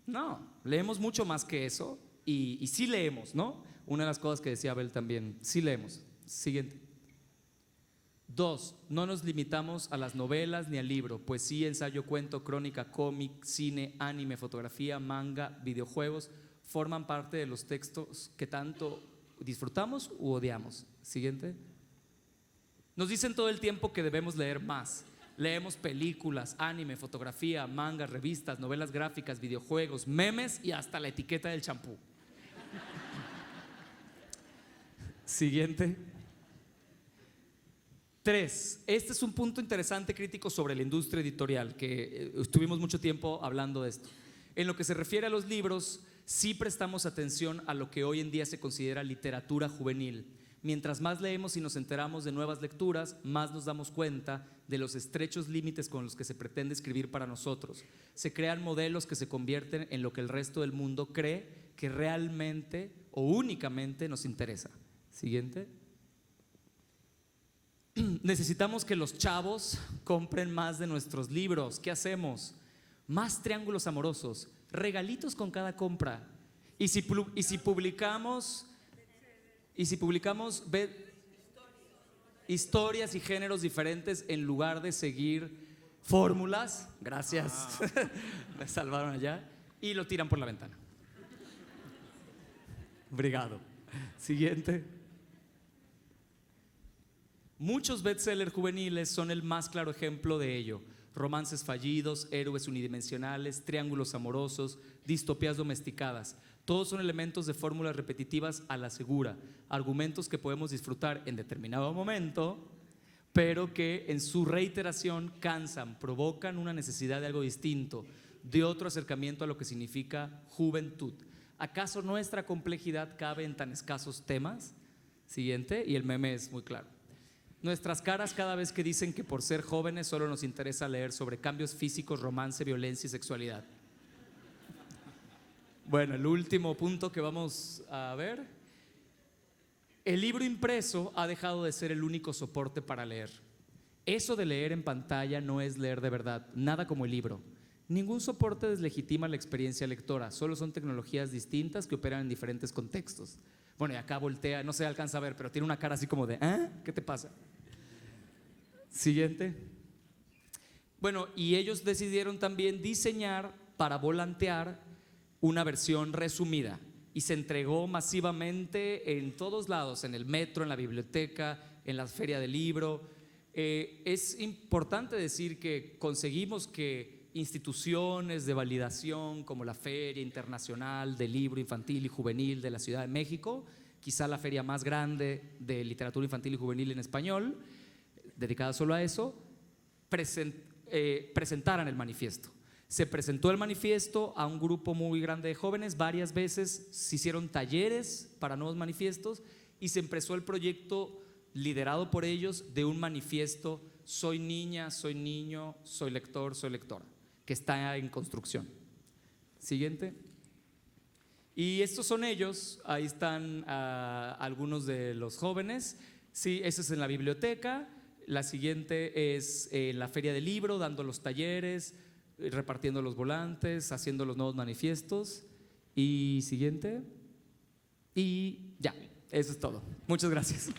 no, leemos mucho más que eso y sí leemos, ¿no? Una de las cosas que decía Abel también, sí leemos. Siguiente. 2, no nos limitamos a las novelas ni al libro, poesía, ensayo, cuento, crónica, cómic, cine, anime, fotografía, manga, videojuegos, forman parte de los textos que tanto disfrutamos u odiamos. Siguiente. Nos dicen todo el tiempo que debemos leer más. Leemos películas, anime, fotografía, mangas, revistas, novelas gráficas, videojuegos, memes y hasta la etiqueta del champú. Siguiente. 3, este es un punto interesante crítico sobre la industria editorial, que estuvimos mucho tiempo hablando de esto. En lo que se refiere a los libros, sí prestamos atención a lo que hoy en día se considera literatura juvenil. Mientras más leemos y nos enteramos de nuevas lecturas, más nos damos cuenta de los estrechos límites con los que se pretende escribir para nosotros. Se crean modelos que se convierten en lo que el resto del mundo cree que realmente o únicamente nos interesa. Siguiente. Necesitamos que los chavos compren más de nuestros libros. ¿Qué hacemos? Más triángulos amorosos, regalitos con cada compra. Y si publicamos historias y géneros diferentes en lugar de seguir fórmulas, gracias, me salvaron allá, y lo tiran por la ventana. Obrigado. Siguiente. Muchos bestsellers juveniles son el más claro ejemplo de ello. Romances fallidos, héroes unidimensionales, triángulos amorosos, distopías domesticadas. Todos son elementos de fórmulas repetitivas a la segura, argumentos que podemos disfrutar en determinado momento, pero que en su reiteración cansan, provocan una necesidad de algo distinto, de otro acercamiento a lo que significa juventud. ¿Acaso nuestra complejidad cabe en tan escasos temas? Siguiente, y el meme es muy claro. Nuestras caras cada vez que dicen que por ser jóvenes solo nos interesa leer sobre cambios físicos, romance, violencia y sexualidad. Bueno, el último punto que vamos a ver. El libro impreso ha dejado de ser el único soporte para leer. Eso de leer en pantalla no es leer de verdad, nada como el libro. Ningún soporte deslegitima la experiencia lectora, solo son tecnologías distintas que operan en diferentes contextos. Bueno, y acá voltea, no se alcanza a ver, pero tiene una cara así como de ¿qué te pasa? Siguiente. Bueno, y ellos decidieron también diseñar para volantear una versión resumida y se entregó masivamente en todos lados, en el metro, en la biblioteca, en la feria del libro. Es importante decir que conseguimos que instituciones de validación como la Feria Internacional del Libro Infantil y Juvenil de la Ciudad de México, quizá la feria más grande de literatura infantil y juvenil en español, dedicada solo a eso, presentaran el manifiesto. Se presentó el manifiesto a un grupo muy grande de jóvenes, varias veces se hicieron talleres para nuevos manifiestos y se empezó el proyecto liderado por ellos de un manifiesto soy niña, soy niño, soy lector, soy lectora, que está en construcción. Siguiente. Y estos son ellos, ahí están algunos de los jóvenes. Sí, eso es en la biblioteca. La siguiente es en la feria del libro, dando los talleres, repartiendo los volantes, haciendo los nuevos manifiestos. Y siguiente. Y ya, eso es todo. Muchas gracias.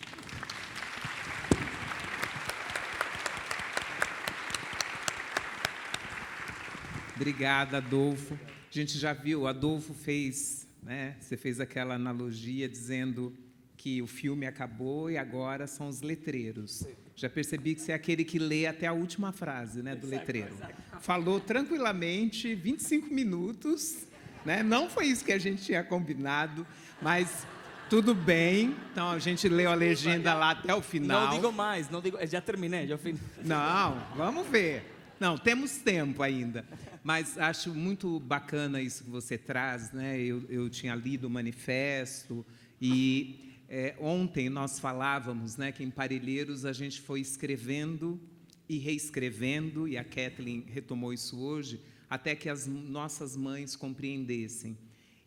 Obrigada, Adolfo. A gente já viu, Adolfo fez, né? Você fez aquela analogia dizendo que o filme acabou e agora são os letreiros. Já percebi que você é aquele que lê até a última frase, né, do letreiro. Falou tranquilamente, 25 minutos, né? Não foi isso que a gente tinha combinado, mas tudo bem. Então a gente leu a legenda lá até o final. Não digo mais, não digo, já terminei, já fiz. Não, vamos ver. Não, temos tempo ainda, mas acho muito bacana isso que você traz, né? Eu tinha lido o manifesto e ontem nós falávamos, né, que em Parelheiros a gente foi escrevendo e reescrevendo, e a Kathleen retomou isso hoje, até que as nossas mães compreendessem.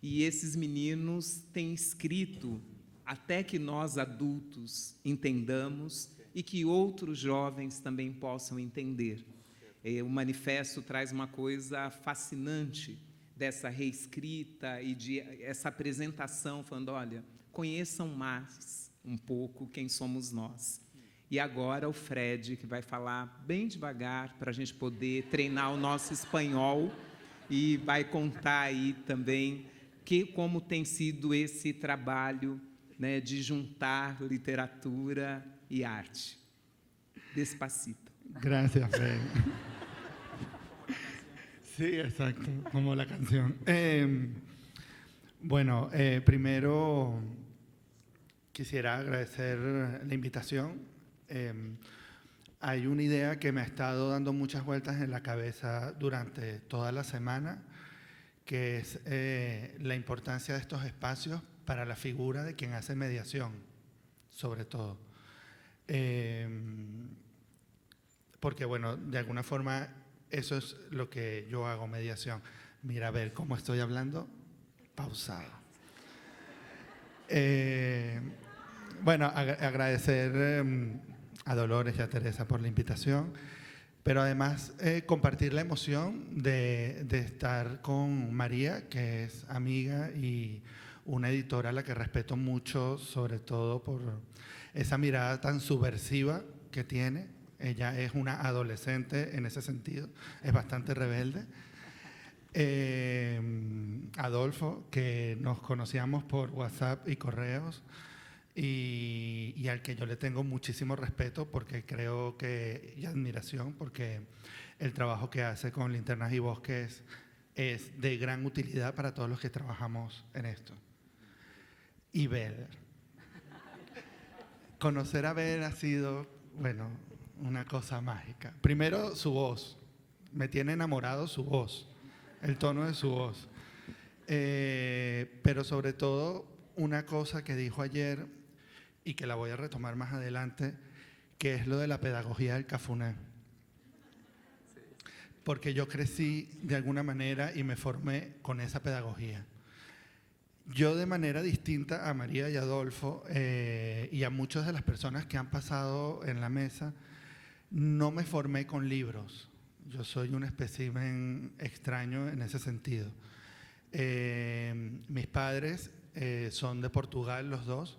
E esses meninos têm escrito até que nós adultos entendamos e que outros jovens também possam entender. O manifesto traz uma coisa fascinante dessa reescrita e de essa apresentação, falando, olha, conheçam mais um pouco quem somos nós. E agora o Fred, que vai falar bem devagar para a gente poder treinar o nosso espanhol e vai contar aí também como tem sido esse trabalho, né, de juntar literatura y arte. Despacito. Gracias, Fred. Sí, exacto, como la canción. Bueno, primero quisiera agradecer la invitación. Hay una idea que me ha estado dando muchas vueltas en la cabeza durante toda la semana, que es la importancia de estos espacios para la figura de quien hace mediación, sobre todo. Porque, bueno, de alguna forma eso es lo que yo hago, mediación. Mira, a ver, ¿cómo estoy hablando? Pausado. Bueno, agradecer a Dolores y a Teresa por la invitación, pero además compartir la emoción de estar con María, que es amiga y una editora a la que respeto mucho, sobre todo por esa mirada tan subversiva que tiene. Ella es una adolescente en ese sentido, es bastante rebelde. Adolfo, que nos conocíamos por WhatsApp y correos, y al que yo le tengo muchísimo respeto porque creo que, y admiración, porque el trabajo que hace con Linternas y Bosques es de gran utilidad para todos los que trabajamos en esto. Y Bel. Conocer a Bel ha sido, bueno, una cosa mágica. Primero, su voz. Me tiene enamorado su voz, el tono de su voz. Pero sobre todo, una cosa que dijo ayer y que la voy a retomar más adelante, que es lo de la pedagogía del cafuné. Porque yo crecí de alguna manera y me formé con esa pedagogía. Yo, de manera distinta a María y Adolfo y a muchas de las personas que han pasado en la mesa, no me formé con libros. Yo soy un espécimen extraño en ese sentido. Mis padres son de Portugal, los dos,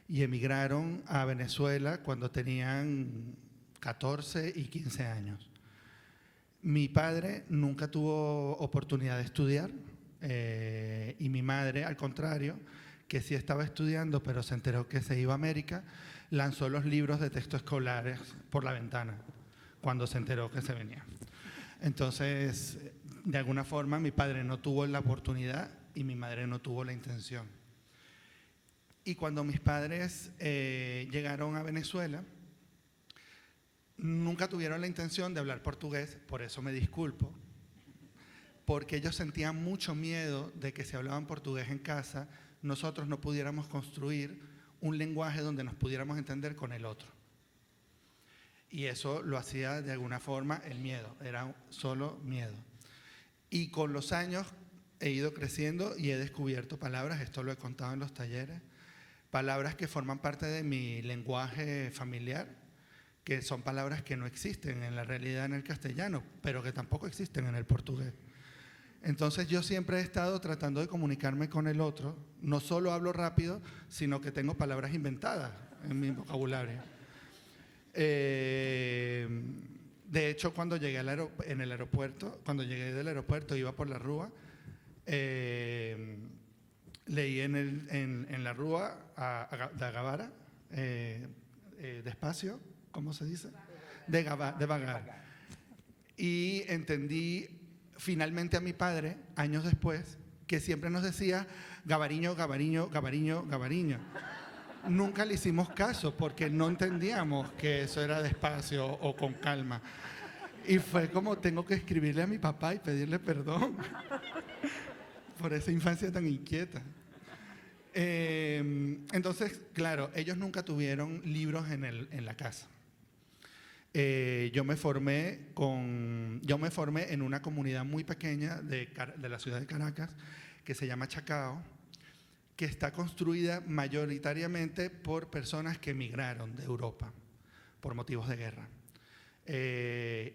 y emigraron a Venezuela cuando tenían 14 y 15 años. Mi padre nunca tuvo oportunidad de estudiar, y mi madre, al contrario, que sí estaba estudiando, pero se enteró que se iba a América, lanzó los libros de texto escolares por la ventana cuando se enteró que se venía. Entonces, de alguna forma, mi padre no tuvo la oportunidad y mi madre no tuvo la intención. Y cuando mis padres llegaron a Venezuela, nunca tuvieron la intención de hablar portugués, por eso me disculpo, porque ellos sentían mucho miedo de que si hablaban portugués en casa, nosotros no pudiéramos construir un lenguaje donde nos pudiéramos entender con el otro. Y eso lo hacía de alguna forma el miedo, era solo miedo. Y con los años he ido creciendo y he descubierto palabras, esto lo he contado en los talleres, palabras que forman parte de mi lenguaje familiar, que son palabras que no existen en la realidad en el castellano, pero que tampoco existen en el portugués. Entonces yo siempre he estado tratando de comunicarme con el otro, no solo hablo rápido, sino que tengo palabras inventadas en mi vocabulario. De hecho, cuando llegué en el aeropuerto, cuando llegué del aeropuerto, iba por la Rúa, leí en la Rúa de Agavara, despacio, ¿cómo se dice? De vagar. Y entendí finalmente a mi padre, años después, que siempre nos decía Gabariño, Gabariño, Gabariño, Gabariño. Nunca le hicimos caso porque no entendíamos que eso era despacio o con calma. Y fue como, tengo que escribirle a mi papá y pedirle perdón por esa infancia tan inquieta. Entonces, claro, ellos nunca tuvieron libros en la casa. Yo me formé en una comunidad muy pequeña de la ciudad de Caracas que se llama Chacao, que está construida mayoritariamente por personas que emigraron de Europa por motivos de guerra.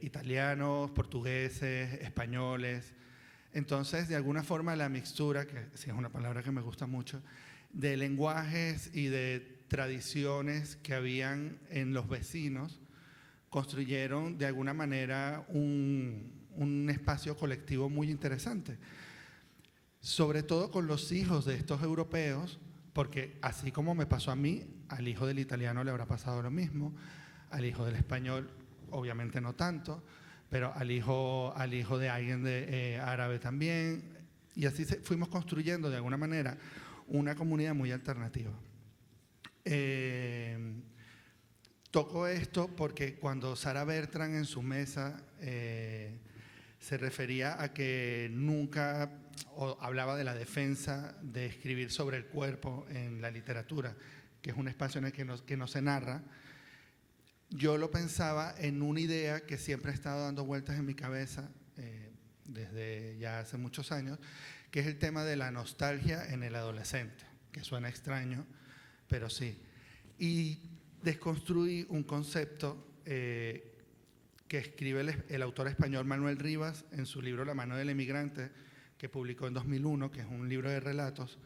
Italianos, portugueses, españoles. Entonces, de alguna forma, la mixtura, que sí es una palabra que me gusta mucho, de lenguajes y de tradiciones que habían en los vecinos, construyeron de alguna manera un espacio colectivo muy interesante. Sobre todo con los hijos de estos europeos, porque así como me pasó a mí, al hijo del italiano le habrá pasado lo mismo, al hijo del español obviamente no tanto, pero al hijo de alguien árabe también, y así fuimos construyendo de alguna manera una comunidad muy alternativa. Toco esto porque cuando Sara Bertrand en su mesa se refería a que nunca hablaba de la defensa de escribir sobre el cuerpo en la literatura, que es un espacio en el que no se narra. Yo lo pensaba en una idea que siempre ha estado dando vueltas en mi cabeza desde ya hace muchos años, que es el tema de la nostalgia en el adolescente, que suena extraño, pero sí. Y desconstruí un concepto que escribe el autor español Manuel Rivas en su libro La mano del emigrante, que publicó en 2001, que es un libro de relatos,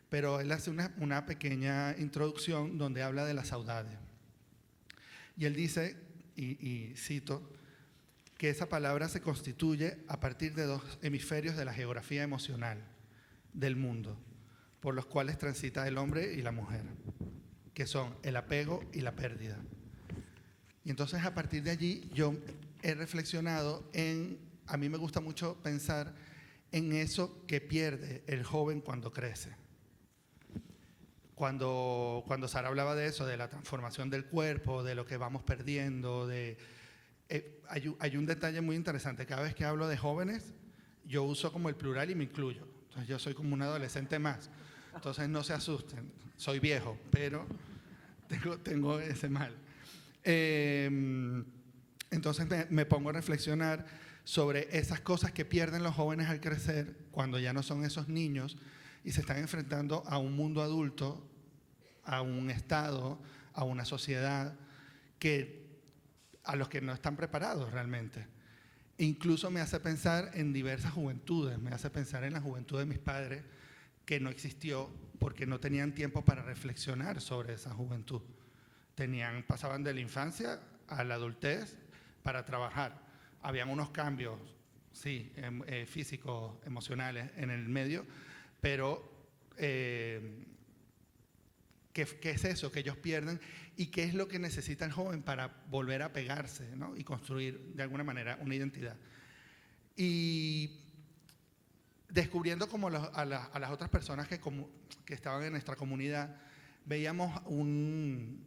pero él hace una pequeña introducción donde habla de la saudade. Y él dice, y cito, que esa palabra se constituye a partir de dos hemisferios de la geografía emocional del mundo, por los cuales transita el hombre y la mujer, que son el apego y la pérdida. Y entonces a partir de allí yo he reflexionado a mí me gusta mucho pensar en eso que pierde el joven cuando crece. Cuando Sara hablaba de eso, de la transformación del cuerpo, de lo que vamos perdiendo, hay un detalle muy interesante. Cada vez que hablo de jóvenes, yo uso como el plural y me incluyo. Entonces yo soy como un adolescente más. Entonces no se asusten, soy viejo, pero tengo ese mal. Entonces me pongo a reflexionar sobre esas cosas que pierden los jóvenes al crecer, cuando ya no son esos niños y se están enfrentando a un mundo adulto, a un Estado, a una sociedad a los que no están preparados realmente. Incluso me hace pensar en diversas juventudes, me hace pensar en la juventud de mis padres, que no existió porque no tenían tiempo para reflexionar sobre esa juventud. Pasaban de la infancia a la adultez para trabajar. Habían unos cambios, sí, físicos, emocionales en el medio, pero ¿qué es eso que ellos pierden y qué es lo que necesita el joven para volver a pegarse, ¿no? Y construir de alguna manera una identidad? Y descubriendo como a las otras personas que estaban en nuestra comunidad, veíamos un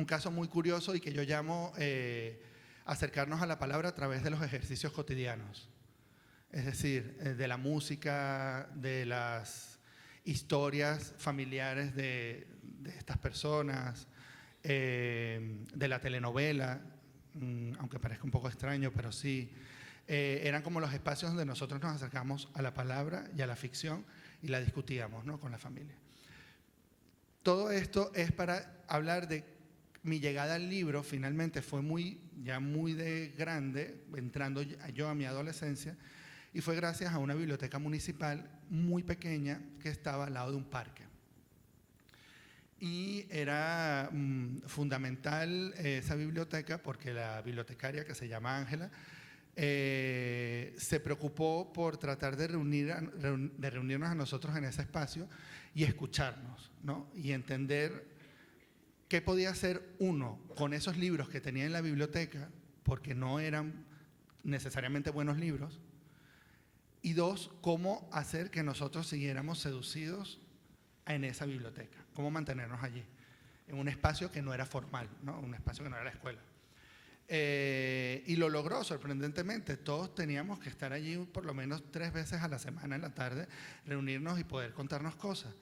caso muy curioso y que yo llamo acercarnos a la palabra a través de los ejercicios cotidianos. Es decir, de la música, de las historias familiares de estas personas, de la telenovela, aunque parezca un poco extraño, pero sí. Eran como los espacios donde nosotros nos acercamos a la palabra y a la ficción y la discutíamos, ¿no?, con la familia. Todo esto es para hablar de mi llegada al libro. Finalmente fue ya muy de grande, entrando yo a mi adolescencia, y fue gracias a una biblioteca municipal muy pequeña que estaba al lado de un parque. Y era fundamental esa biblioteca porque la bibliotecaria, que se llama Ángela, se preocupó por tratar de reunirnos a nosotros en ese espacio y escucharnos, ¿no? Y entender qué podía hacer uno con esos libros que tenía en la biblioteca, porque no eran necesariamente buenos libros, y dos, cómo hacer que nosotros siguiéramos seducidos en esa biblioteca, cómo mantenernos allí, en un espacio que no era formal, ¿no? Un espacio que no era la escuela. Y lo logró sorprendentemente. Todos teníamos que estar allí por lo menos 3 veces a la semana en la tarde, reunirnos y poder contarnos cosas.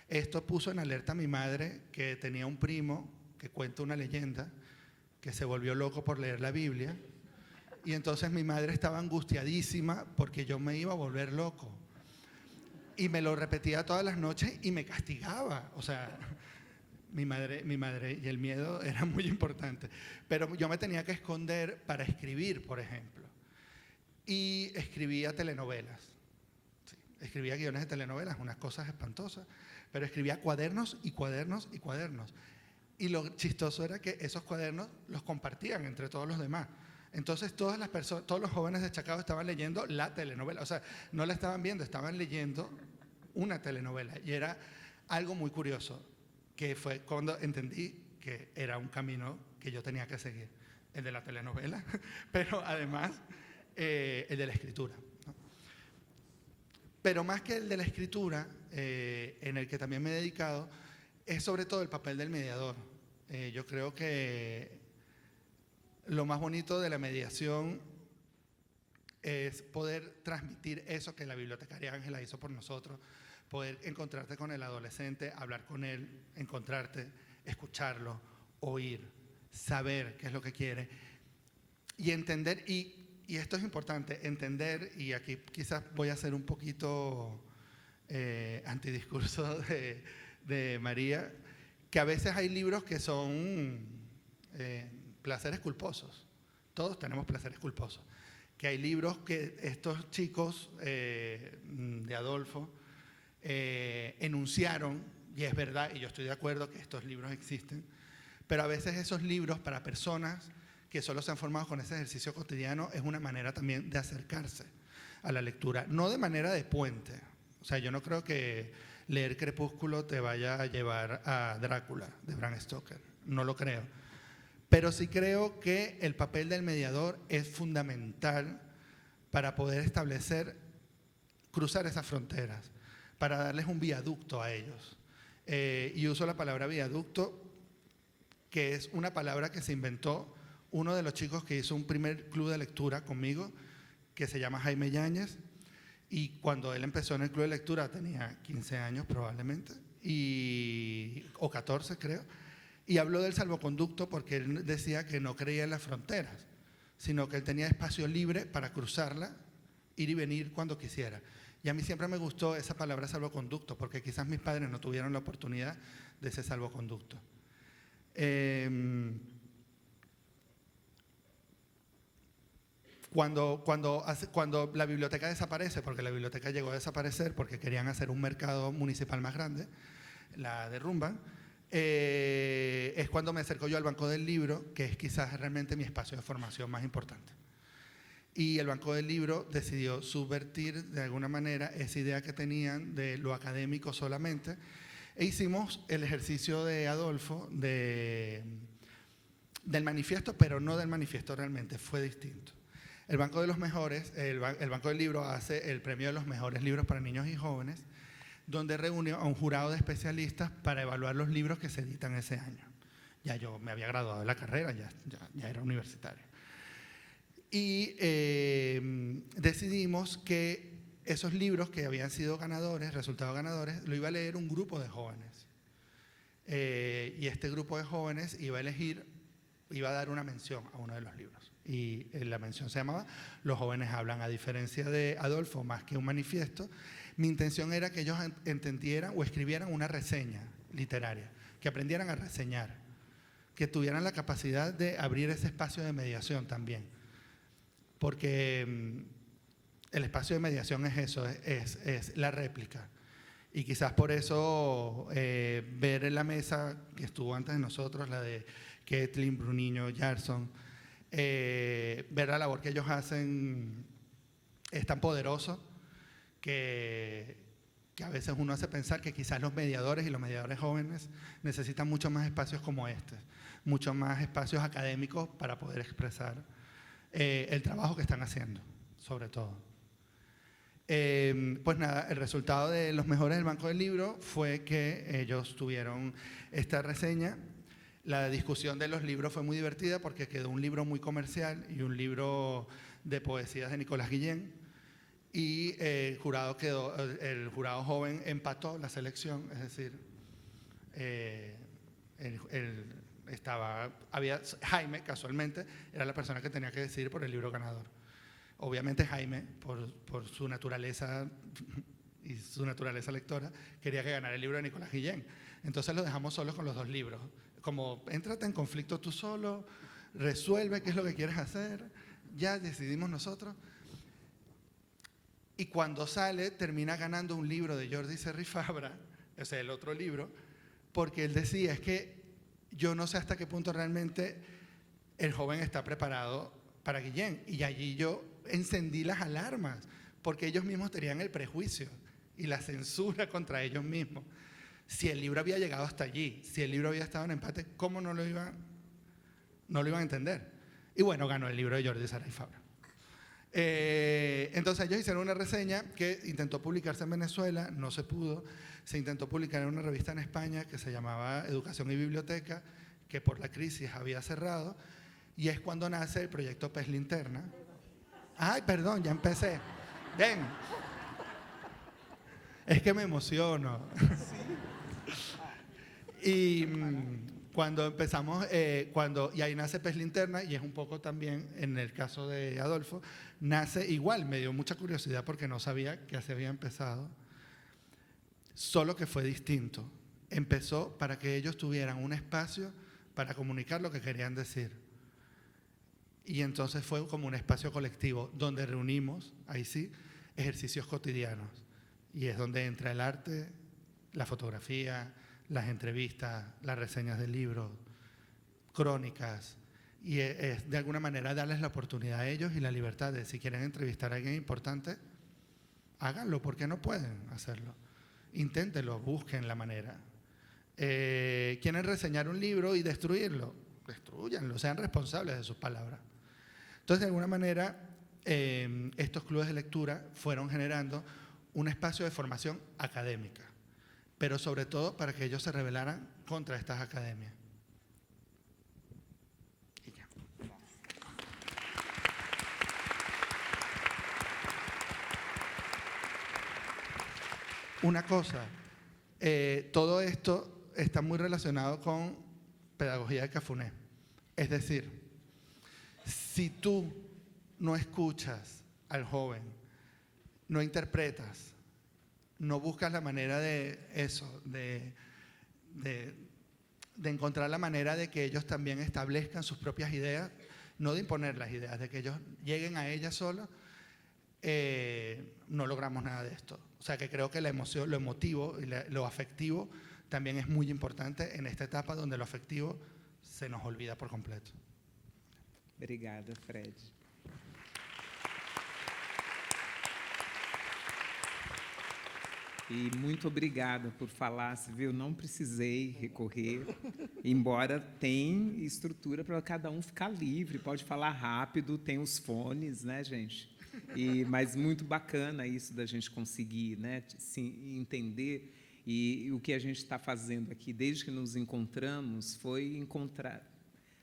Esto puso en alerta a mi madre, que tenía un primo que cuenta una leyenda, que se volvió loco por leer la Biblia, y entonces mi madre estaba angustiadísima porque yo me iba a volver loco. Y me lo repetía todas las noches y me castigaba. O sea, mi madre y el miedo era muy importante. Pero yo me tenía que esconder para escribir, por ejemplo. Y escribía telenovelas. Sí, escribía guiones de telenovelas, unas cosas espantosas. Pero escribía cuadernos y cuadernos y cuadernos. Y lo chistoso era que esos cuadernos los compartían entre todos los demás. Entonces todos los jóvenes de Chacao estaban leyendo la telenovela. O sea, no la estaban viendo, estaban leyendo una telenovela. Y era algo muy curioso, que fue cuando entendí que era un camino que yo tenía que seguir, el de la telenovela, pero además el de la escritura, ¿no? Pero más que el de la escritura, en el que también me he dedicado, es sobre todo el papel del mediador. Yo creo que lo más bonito de la mediación es poder transmitir eso que la bibliotecaria Ángela hizo por nosotros, poder encontrarte con el adolescente, hablar con él, encontrarte, escucharlo, oír, saber qué es lo que quiere y entender, y esto es importante, entender, y aquí quizás voy a hacer un poquito antidiscurso de María, que a veces hay libros que son placeres culposos. Todos tenemos placeres culposos. Que hay libros que estos chicos de Adolfo enunciaron, y es verdad, y yo estoy de acuerdo que estos libros existen, pero a veces esos libros para personas que solo se han formado con ese ejercicio cotidiano es una manera también de acercarse a la lectura, no de manera de puente. O sea, yo no creo que leer Crepúsculo te vaya a llevar a Drácula de Bram Stoker, no lo creo. Pero sí creo que el papel del mediador es fundamental para poder establecer, cruzar esas fronteras, para darles un viaducto a ellos. Y uso la palabra viaducto, que es una palabra que se inventó uno de los chicos que hizo un primer club de lectura conmigo, que se llama Jaime Yáñez, y cuando él empezó en el club de lectura tenía 15 años probablemente, o 14 creo, y habló del salvoconducto porque él decía que no creía en las fronteras, sino que él tenía espacio libre para cruzarla, ir y venir cuando quisiera. Y a mí siempre me gustó esa palabra salvoconducto, porque quizás mis padres no tuvieron la oportunidad de ese salvoconducto. Cuando la biblioteca desaparece, porque la biblioteca llegó a desaparecer porque querían hacer un mercado municipal más grande, la derrumban, es cuando me acerco yo al Banco del Libro, que es quizás realmente mi espacio de formación más importante. Y el Banco del Libro decidió subvertir de alguna manera esa idea que tenían de lo académico solamente, e hicimos el ejercicio de Adolfo del manifiesto, pero no del manifiesto realmente, fue distinto. El Banco de los Mejores, el Banco del Libro hace el premio de los mejores libros para niños y jóvenes, donde reúne a un jurado de especialistas para evaluar los libros que se editan ese año. Ya yo me había graduado de la carrera, ya era universitario. Y decidimos que esos libros que habían sido ganadores, resultados ganadores, lo iba a leer un grupo de jóvenes. Y este grupo de jóvenes iba a dar una mención a uno de los libros. Y la mención se llamaba Los jóvenes hablan. A diferencia de Adolfo, más que un manifiesto, mi intención era que ellos entendieran o escribieran una reseña literaria, que aprendieran a reseñar, que tuvieran la capacidad de abrir ese espacio de mediación también. Porque el espacio de mediación es eso, es la réplica. Y quizás por eso ver en la mesa que estuvo antes de nosotros, la de Kathleen, Bruniño, Yarson, ver la labor que ellos hacen es tan poderoso que a veces uno hace pensar que quizás los mediadores y los mediadores jóvenes necesitan mucho más espacios como este, mucho más espacios académicos para poder expresar el trabajo que están haciendo, sobre todo. Pues nada, el resultado de los mejores del Banco del Libro fue que ellos tuvieron esta reseña. La discusión de los libros fue muy divertida porque quedó un libro muy comercial y un libro de poesías de Nicolás Guillén, y el jurado joven empató la selección, es decir, Jaime, casualmente, era la persona que tenía que decidir por el libro ganador. Obviamente Jaime, por su naturaleza y su naturaleza lectora, quería que ganara el libro de Nicolás Guillén. Entonces lo dejamos solos con los dos libros. Como, éntrate en conflicto tú solo, resuelve qué es lo que quieres hacer, ya decidimos nosotros. Y cuando sale, termina ganando un libro de Jordi Serri Fabra, o sea, el otro libro, porque él decía, es que yo no sé hasta qué punto realmente el joven está preparado para Guillén. Y allí yo encendí las alarmas, porque ellos mismos tenían el prejuicio y la censura contra ellos mismos. Si el libro había llegado hasta allí, si el libro había estado en empate, ¿cómo no lo iban a entender? Y bueno, ganó el libro de Jordi Serri Fabra. Entonces ellos hicieron una reseña que intentó publicarse en Venezuela, no se pudo. Se intentó publicar en una revista en España que se llamaba Educación y Biblioteca, que por la crisis había cerrado, y es cuando nace el proyecto Pez Linterna. Ay, perdón, ya empecé. Ven. Es que me emociono. Y cuando empezamos, y ahí nace Pez Linterna, y es un poco también, en el caso de Adolfo, nace igual, me dio mucha curiosidad porque no sabía que así había empezado, solo que fue distinto. Empezó para que ellos tuvieran un espacio para comunicar lo que querían decir. Y entonces fue como un espacio colectivo donde reunimos, ahí sí, ejercicios cotidianos. Y es donde entra el arte, la fotografía, las entrevistas, las reseñas de libros, crónicas. Y es de alguna manera darles la oportunidad a ellos y la libertad de, si quieren entrevistar a alguien importante, háganlo, porque no pueden hacerlo. Inténtenlo, busquen la manera. ¿Quieren reseñar un libro y destruirlo? Destrúyanlo, sean responsables de sus palabras. Entonces, de alguna manera, estos clubes de lectura fueron generando un espacio de formación académica, pero sobre todo para que ellos se rebelaran contra estas academias. Y ya. Una cosa, todo esto está muy relacionado con pedagogía de Cafuné. Es decir, si tú no escuchas al joven, no interpretas, no buscas la manera de eso, de encontrar la manera de que ellos también establezcan sus propias ideas, no de imponer las ideas, de que ellos lleguen a ellas solos, no logramos nada de esto. O sea que creo que la emoción, lo emotivo y lo afectivo también es muy importante en esta etapa donde lo afectivo se nos olvida por completo. Obrigada, Fred. E muito obrigada por falar, você viu, não precisei recorrer, embora tem estrutura para cada um ficar livre, pode falar rápido, tem os fones, né, gente? Mas muito bacana isso da gente conseguir, né, se entender, e o que a gente está fazendo aqui, desde que nos encontramos, foi encontrar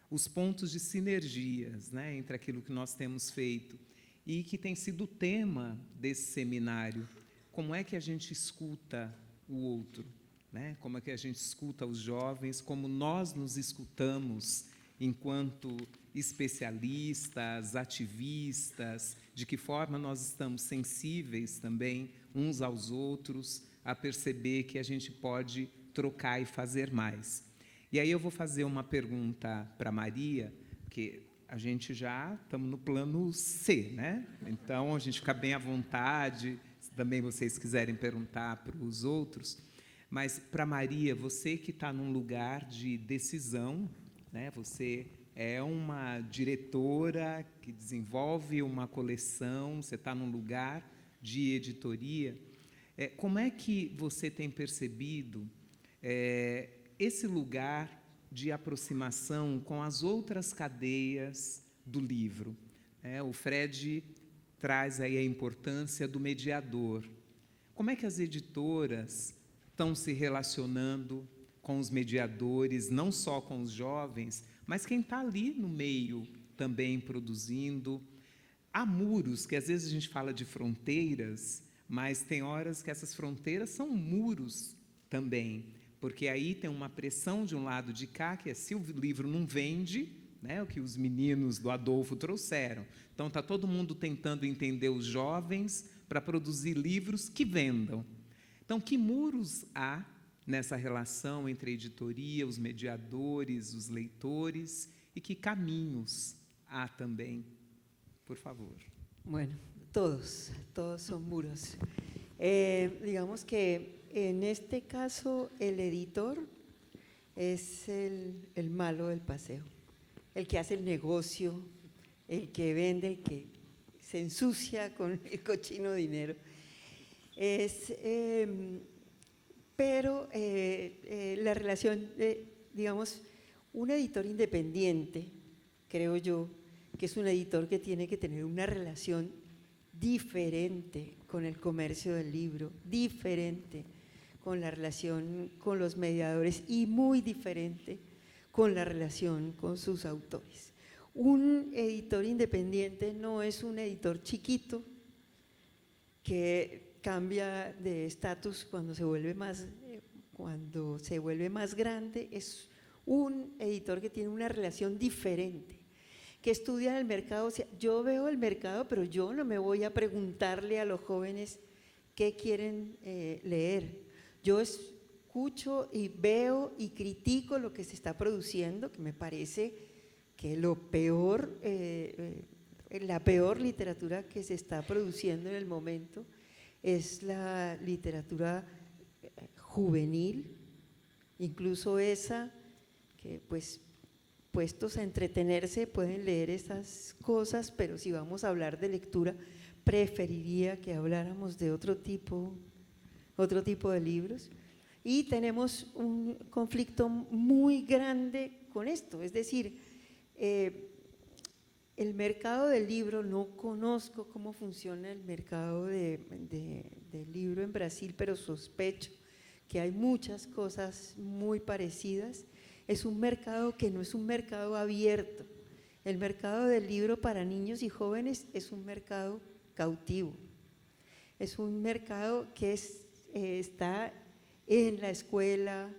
os pontos de sinergias, né, entre aquilo que nós temos feito e que tem sido o tema desse seminário. Como é que a gente escuta o outro, né? Como é que a gente escuta os jovens, como nós nos escutamos enquanto especialistas, ativistas, de que forma nós estamos sensíveis também uns aos outros, a perceber que a gente pode trocar e fazer mais. E aí eu vou fazer uma pergunta para a Maria, porque a gente já estamos no plano C, né? Então, a gente fica bem à vontade, se também vocês quiserem perguntar para os outros. Mas, para a Maria, você que está num lugar de decisão, né? Você é uma diretora que desenvolve uma coleção, você está num lugar de editoria. Como é que você tem percebido esse lugar de aproximação com as outras cadeias do livro? O Fred traz aí a importância do mediador. Como é que as editoras estão se relacionando com os mediadores, não só com os jovens, mas quem está ali no meio também produzindo? Há muros, que às vezes a gente fala de fronteiras, mas tem horas que essas fronteiras são muros também, porque aí tem uma pressão de um lado de cá, que é se o livro não vende, né, o que os meninos do Adolfo trouxeram. Então, está todo mundo tentando entender os jovens para produzir livros que vendam. Então, que muros há nessa relação entre a editoria, os mediadores, os leitores, e que caminhos há também? Por favor. Bueno, todos son muros. Digamos que en este caso el editor es el malo del paseo, el que hace el negocio, el que vende, el que se ensucia con el cochino dinero. Pero la relación, digamos, un editor independiente, creo yo, que es un editor que tiene que tener una relación diferente con el comercio del libro, diferente con la relación con los mediadores y muy diferente con la relación con sus autores. Un editor independiente no es un editor chiquito que cambia de estatus cuando se vuelve más grande, es un editor que tiene una relación diferente, que estudia el mercado. O sea, yo veo el mercado, pero yo no me voy a preguntarle a los jóvenes qué quieren leer. Yo escucho y veo y critico lo que se está produciendo, que me parece que la peor literatura que se está produciendo en el momento es la literatura juvenil, incluso esa que pues puestos a entretenerse pueden leer esas cosas, pero si vamos a hablar de lectura, preferiría que habláramos de otro tipo de libros. Y tenemos un conflicto muy grande con esto, es decir, el mercado del libro, no conozco cómo funciona el mercado del libro en Brasil, pero sospecho que hay muchas cosas muy parecidas. Es un mercado que no es un mercado abierto. El mercado del libro para niños y jóvenes es un mercado cautivo. Es un mercado que está en la escuela,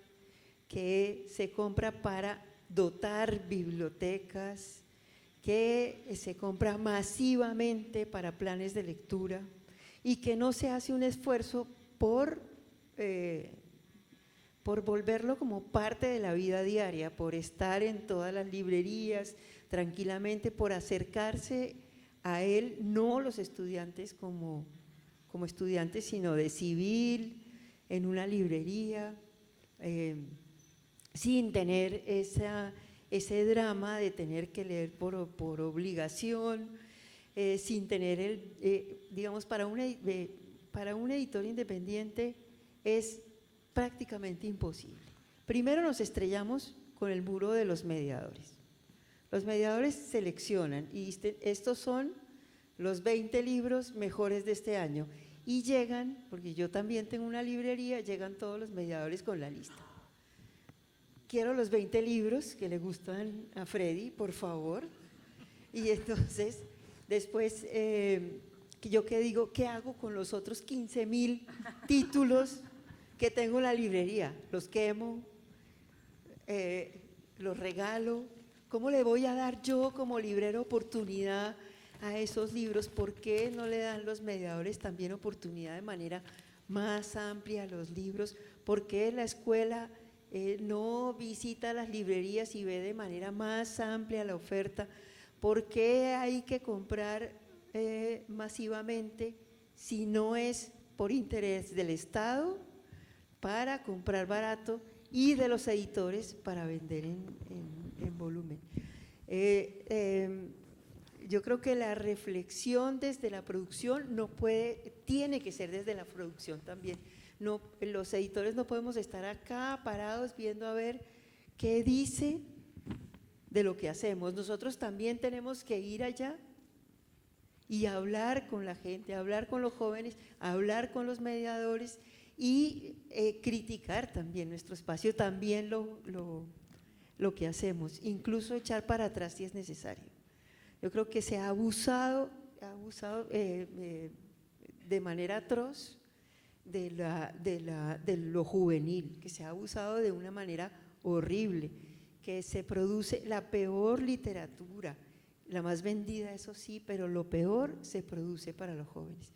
que se compra para dotar bibliotecas, que se compra masivamente para planes de lectura y que no se hace un esfuerzo por volverlo como parte de la vida diaria, por estar en todas las librerías tranquilamente, por acercarse a él, no los estudiantes como estudiantes, sino de civil, en una librería, sin tener ese drama de tener que leer por obligación, sin tener digamos, para un editor independiente es prácticamente imposible. Primero nos estrellamos con el muro de los mediadores. Los mediadores seleccionan y estos son los 20 libros mejores de este año y llegan, porque yo también tengo una librería, llegan todos los mediadores con la lista. Quiero los 20 libros que le gustan a Freddy, por favor. Y entonces, después, yo qué digo, ¿qué hago con los otros 15,000 títulos que tengo en la librería? ¿Los quemo? ¿Los regalo? ¿Cómo le voy a dar yo como librero oportunidad a esos libros? ¿Por qué no le dan los mediadores también oportunidad de manera más amplia a los libros? ¿Por qué la escuela no visita las librerías y ve de manera más amplia la oferta? ¿Por qué hay que comprar masivamente si no es por interés del Estado para comprar barato y de los editores para vender en volumen? Yo creo que la reflexión desde la producción tiene que ser desde la producción también. No, los editores no podemos estar acá parados viendo a ver qué dice de lo que hacemos. Nosotros también tenemos que ir allá y hablar con la gente, hablar con los jóvenes, hablar con los mediadores y criticar también nuestro espacio, también lo que hacemos, incluso echar para atrás si es necesario. Yo creo que se ha abusado de manera atroz de lo juvenil, que se ha abusado de una manera horrible, que se produce la peor literatura, la más vendida, eso sí, pero lo peor se produce para los jóvenes.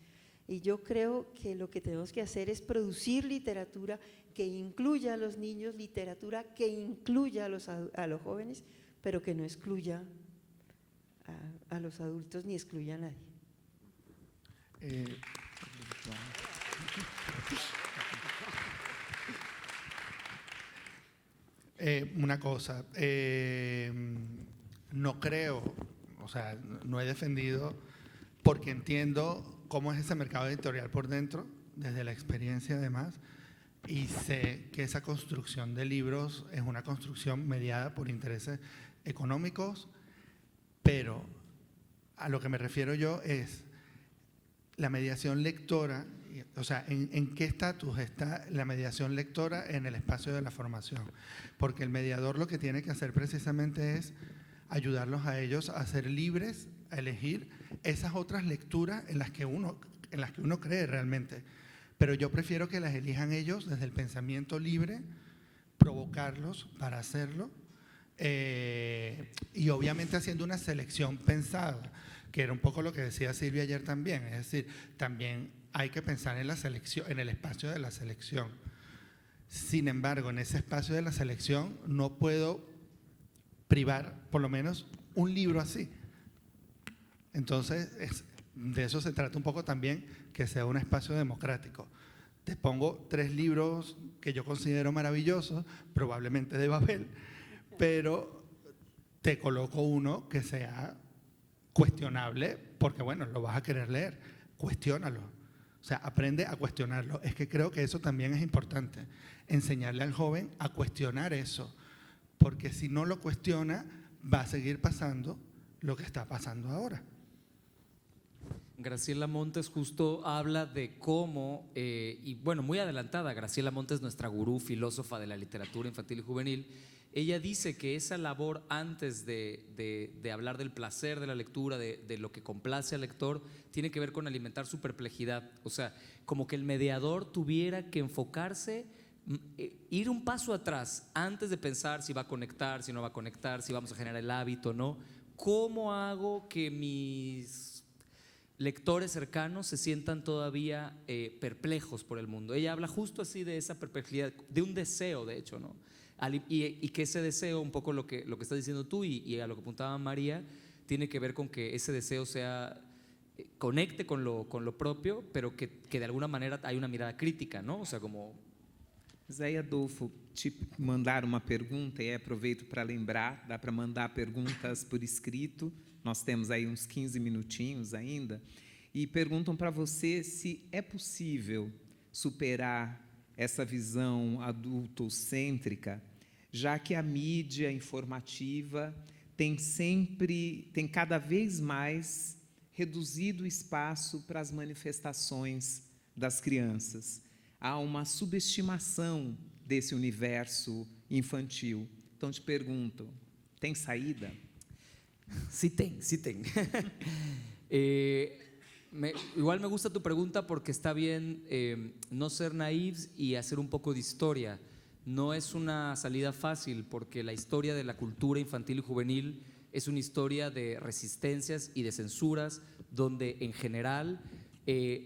Y yo creo que lo que tenemos que hacer es producir literatura que incluya a los niños, literatura que incluya a los jóvenes, pero que no excluya a los adultos ni excluya a nadie. Una cosa, no creo, o sea, no he defendido, porque entiendo cómo es ese mercado editorial por dentro, desde la experiencia además, y sé que esa construcción de libros es una construcción mediada por intereses económicos, pero a lo que me refiero yo es la mediación lectora, o sea, ¿en qué estatus está la mediación lectora en el espacio de la formación? Porque el mediador lo que tiene que hacer precisamente es ayudarlos a ellos a ser libres, a elegir esas otras lecturas en las que uno cree realmente. Pero yo prefiero que las elijan ellos desde el pensamiento libre, provocarlos para hacerlo, y obviamente haciendo una selección pensada, que era un poco lo que decía Silvia ayer también. Es decir, también hay que pensar en la selección, en el espacio de la selección. Sin embargo, en ese espacio de la selección no puedo privar por lo menos un libro así. Entonces, de eso se trata un poco también, que sea un espacio democrático. Te pongo 3 libros que yo considero maravillosos, probablemente de Babel, pero te coloco uno que sea cuestionable, porque bueno, lo vas a querer leer, cuestiónalo. O sea, aprende a cuestionarlo. Es que creo que eso también es importante, enseñarle al joven a cuestionar eso, porque si no lo cuestiona, va a seguir pasando lo que está pasando ahora. Graciela Montes justo habla de cómo, y bueno, muy adelantada, Graciela Montes, nuestra gurú, filósofa de la literatura infantil y juvenil, ella dice que esa labor antes de hablar del placer de la lectura, de lo que complace al lector, tiene que ver con alimentar su perplejidad. O sea, como que el mediador tuviera que enfocarse, ir un paso atrás antes de pensar si va a conectar, si no va a conectar, si vamos a generar el hábito o no. ¿Cómo hago que mis lectores cercanos se sientan todavía perplejos por el mundo? Ella habla justo así de esa perplejidad, de un deseo, de hecho, ¿no? Y que ese deseo, un poco lo que estás diciendo tú y a lo que apuntaba María, tiene que ver con que ese deseo conecte con lo propio, pero que de alguna manera hay una mirada crítica, ¿no? O sea, como... Mas aí, Adolfo, te mandaram uma pergunta e aproveito para lembrar, dá para mandar perguntas por escrito, nós temos aí uns 15 minutinhos ainda, e perguntam para você se é possível superar essa visão adultocêntrica, já que a mídia informativa tem cada vez mais reduzido o espaço para as manifestações das crianças. Há uma subestimação desse universo infantil. Então, te pergunto, tem saída? Sí, sí. Igual me gusta tu pregunta porque está bien no ser naïfs y hacer un poco de historia. No es una salida fácil porque la historia de la cultura infantil y juvenil es una historia de resistencias y de censuras donde en general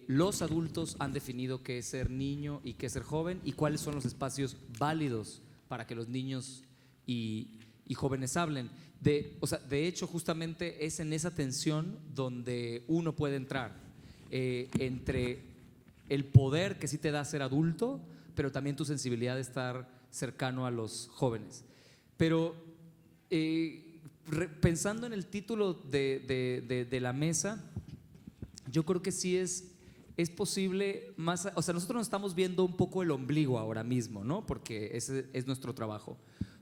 los adultos han definido qué es ser niño y qué es ser joven y cuáles son los espacios válidos para que los niños y jóvenes hablen. De hecho, justamente es en esa tensión donde uno puede entrar, entre el poder que sí te da ser adulto, pero también tu sensibilidad de estar cercano a los jóvenes. Pero pensando en el título de la mesa, yo creo que sí es posible más, o sea, nosotros nos estamos viendo un poco el ombligo ahora mismo, ¿no? Porque ese es nuestro trabajo.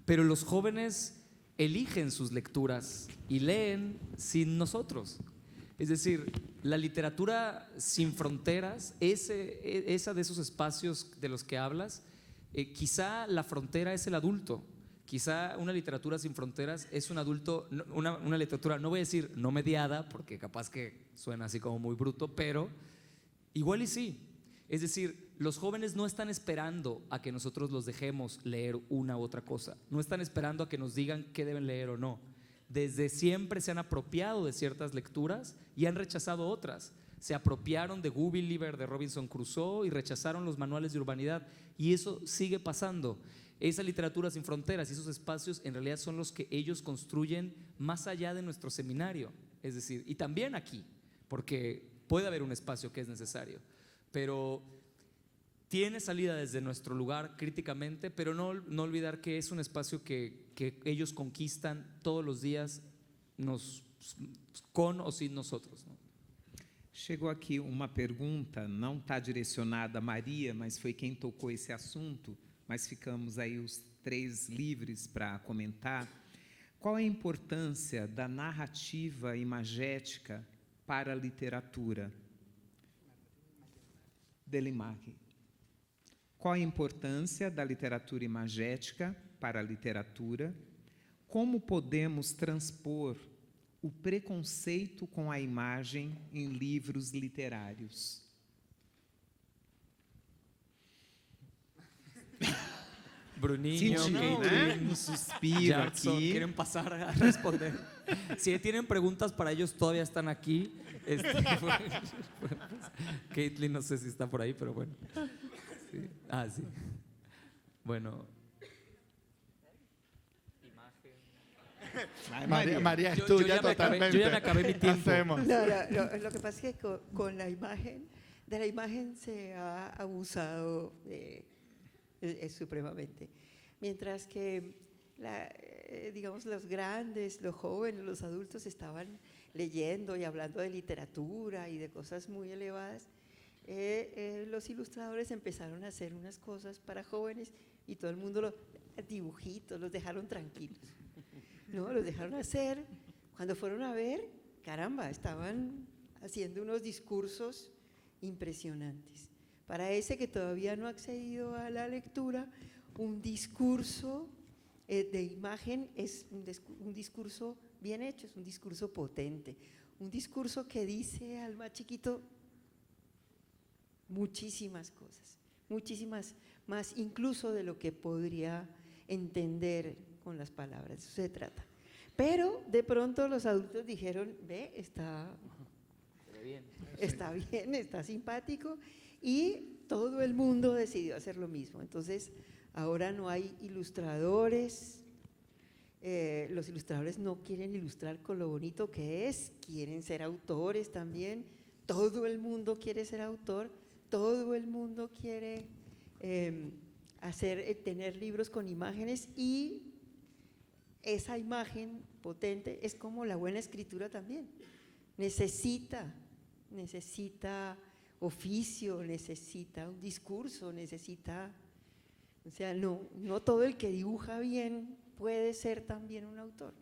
Pero los jóvenes eligen sus lecturas y leen sin nosotros. Es decir, la literatura sin fronteras, esa de esos espacios de los que hablas, quizá la frontera es el adulto. Quizá una literatura sin fronteras es un adulto, una literatura, no voy a decir no mediada, porque capaz que suena así como muy bruto, pero igual y sí. Es decir, los jóvenes no están esperando a que nosotros los dejemos leer una u otra cosa. No están esperando a que nos digan qué deben leer o no. Desde siempre se han apropiado de ciertas lecturas y han rechazado otras. Se apropiaron de Gulliver, de Robinson Crusoe y rechazaron los manuales de urbanidad. Y eso sigue pasando. Esa literatura sin fronteras y esos espacios en realidad son los que ellos construyen más allá de nuestro seminario. Es decir, y también aquí, porque puede haber un espacio que es necesario. Pero tiene salida desde nuestro lugar críticamente, pero no olvidar que es un espacio que ellos conquistan todos los días, con o sin nosotros, ¿no? Chegou aqui uma pergunta, não está direcionada a Maria, mas foi quem tocou esse assunto, mas ficamos aí os 3 livres para comentar. Qual a importância da narrativa imagética para a literatura? Delimarque. Qual a importância da literatura imagética para a literatura? como podemos transpor o preconceito com a imagem em livros literários? Bruninho, Senti, Caitlin, um suspiro Jackson, aqui. quieren pasar a responder. Si tienen preguntas para ellos, todavía están aquí. Caitlin, no sé si está por ahí, pero bueno. Sí. Ah, sí. Bueno. Ai, María es Yo tuya ya me acabé- totalmente. yo ya me acabé mi tiempo. Hacemos. Lo que pasa es que con la imagen, de la imagen se ha abusado supremamente. Mientras que, digamos, los grandes, los jóvenes, los adultos estaban leyendo y hablando de literatura y de cosas muy elevadas, los ilustradores empezaron a hacer unas cosas para jóvenes y todo el mundo, los dibujitos, los dejaron tranquilos. No, los dejaron hacer. Cuando fueron a ver, caramba, estaban haciendo unos discursos impresionantes. Para ese que todavía no ha accedido a la lectura, un discurso de imagen es un discurso bien hecho, es un discurso potente, un discurso que dice al más chiquito muchísimas cosas, muchísimas más incluso de lo que podría entender con las palabras, de eso se trata. Pero de pronto los adultos dijeron, ve, está bien, está simpático, y todo el mundo decidió hacer lo mismo. Entonces, ahora no hay ilustradores, los ilustradores no quieren ilustrar con lo bonito que es, quieren ser autores también, todo el mundo quiere ser autor, todo el mundo quiere tener libros con imágenes, y esa imagen potente es como la buena escritura también. Necesita oficio, necesita un discurso, o sea, no todo el que dibuja bien puede ser también un autor.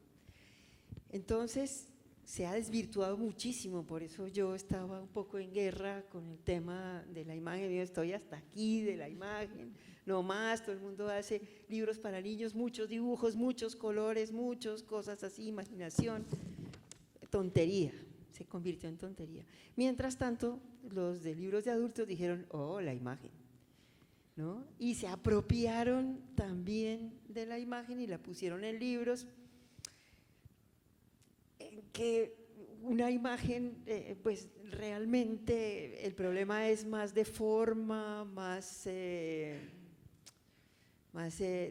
Entonces, se ha desvirtuado muchísimo, por eso yo estaba un poco en guerra con el tema de la imagen. Yo estoy hasta aquí de la imagen, no más, todo el mundo hace libros para niños, muchos dibujos, muchos colores, muchas cosas así, imaginación, tontería, se convirtió en tontería. Mientras tanto, los de libros de adultos dijeron, oh, la imagen, ¿no? Y se apropiaron también de la imagen y la pusieron en libros, que una imagen, pues realmente el problema es más de forma,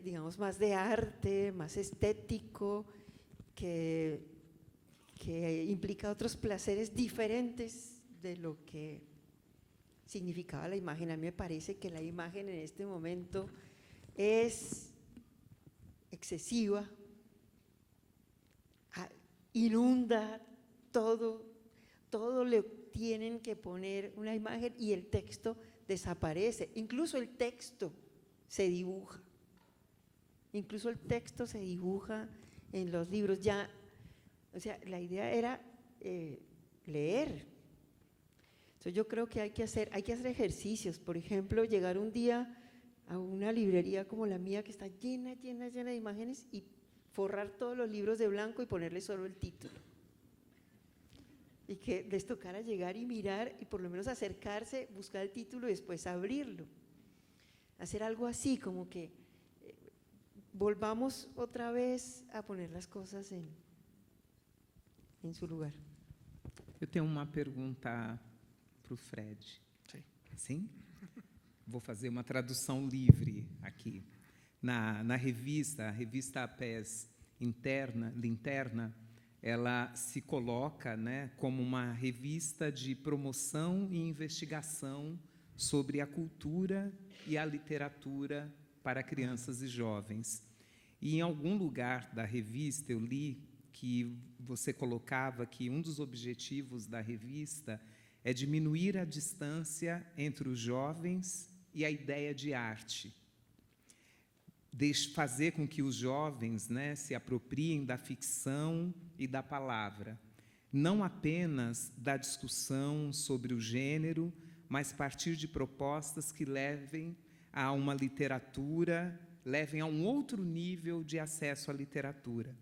digamos, más de arte, más estético, que implica otros placeres diferentes de lo que significaba la imagen. A mí me parece que la imagen en este momento es excesiva, inunda todo le tienen que poner una imagen y el texto desaparece, incluso el texto se dibuja, en los libros ya. O sea, la idea era leer. Entonces yo creo que hay que hacer ejercicios, por ejemplo, llegar un día a una librería como la mía que está llena de imágenes y forrar todos los libros de blanco y ponerle solo el título. Y que les tocara llegar y mirar y por lo menos acercarse, buscar el título y después abrirlo. Hacer algo así, como que volvamos otra vez a poner las cosas en su lugar. Eu tenho uma pergunta para o Fred. Sim. Sim? Vou fazer uma tradução livre aqui. Na revista, a revista PES Linterna, ela se coloca, né, como uma revista de promoção e investigação sobre a cultura e a literatura para crianças e jovens. E em algum lugar da revista eu li que você colocava que um dos objetivos da revista é diminuir a distância entre os jovens e a ideia de arte. Fazer com que os jovens, né, se apropriem da ficção e da palavra, não apenas da discussão sobre o gênero, mas partir de propostas que levem a uma literatura, levem a um outro nível de acesso à literatura.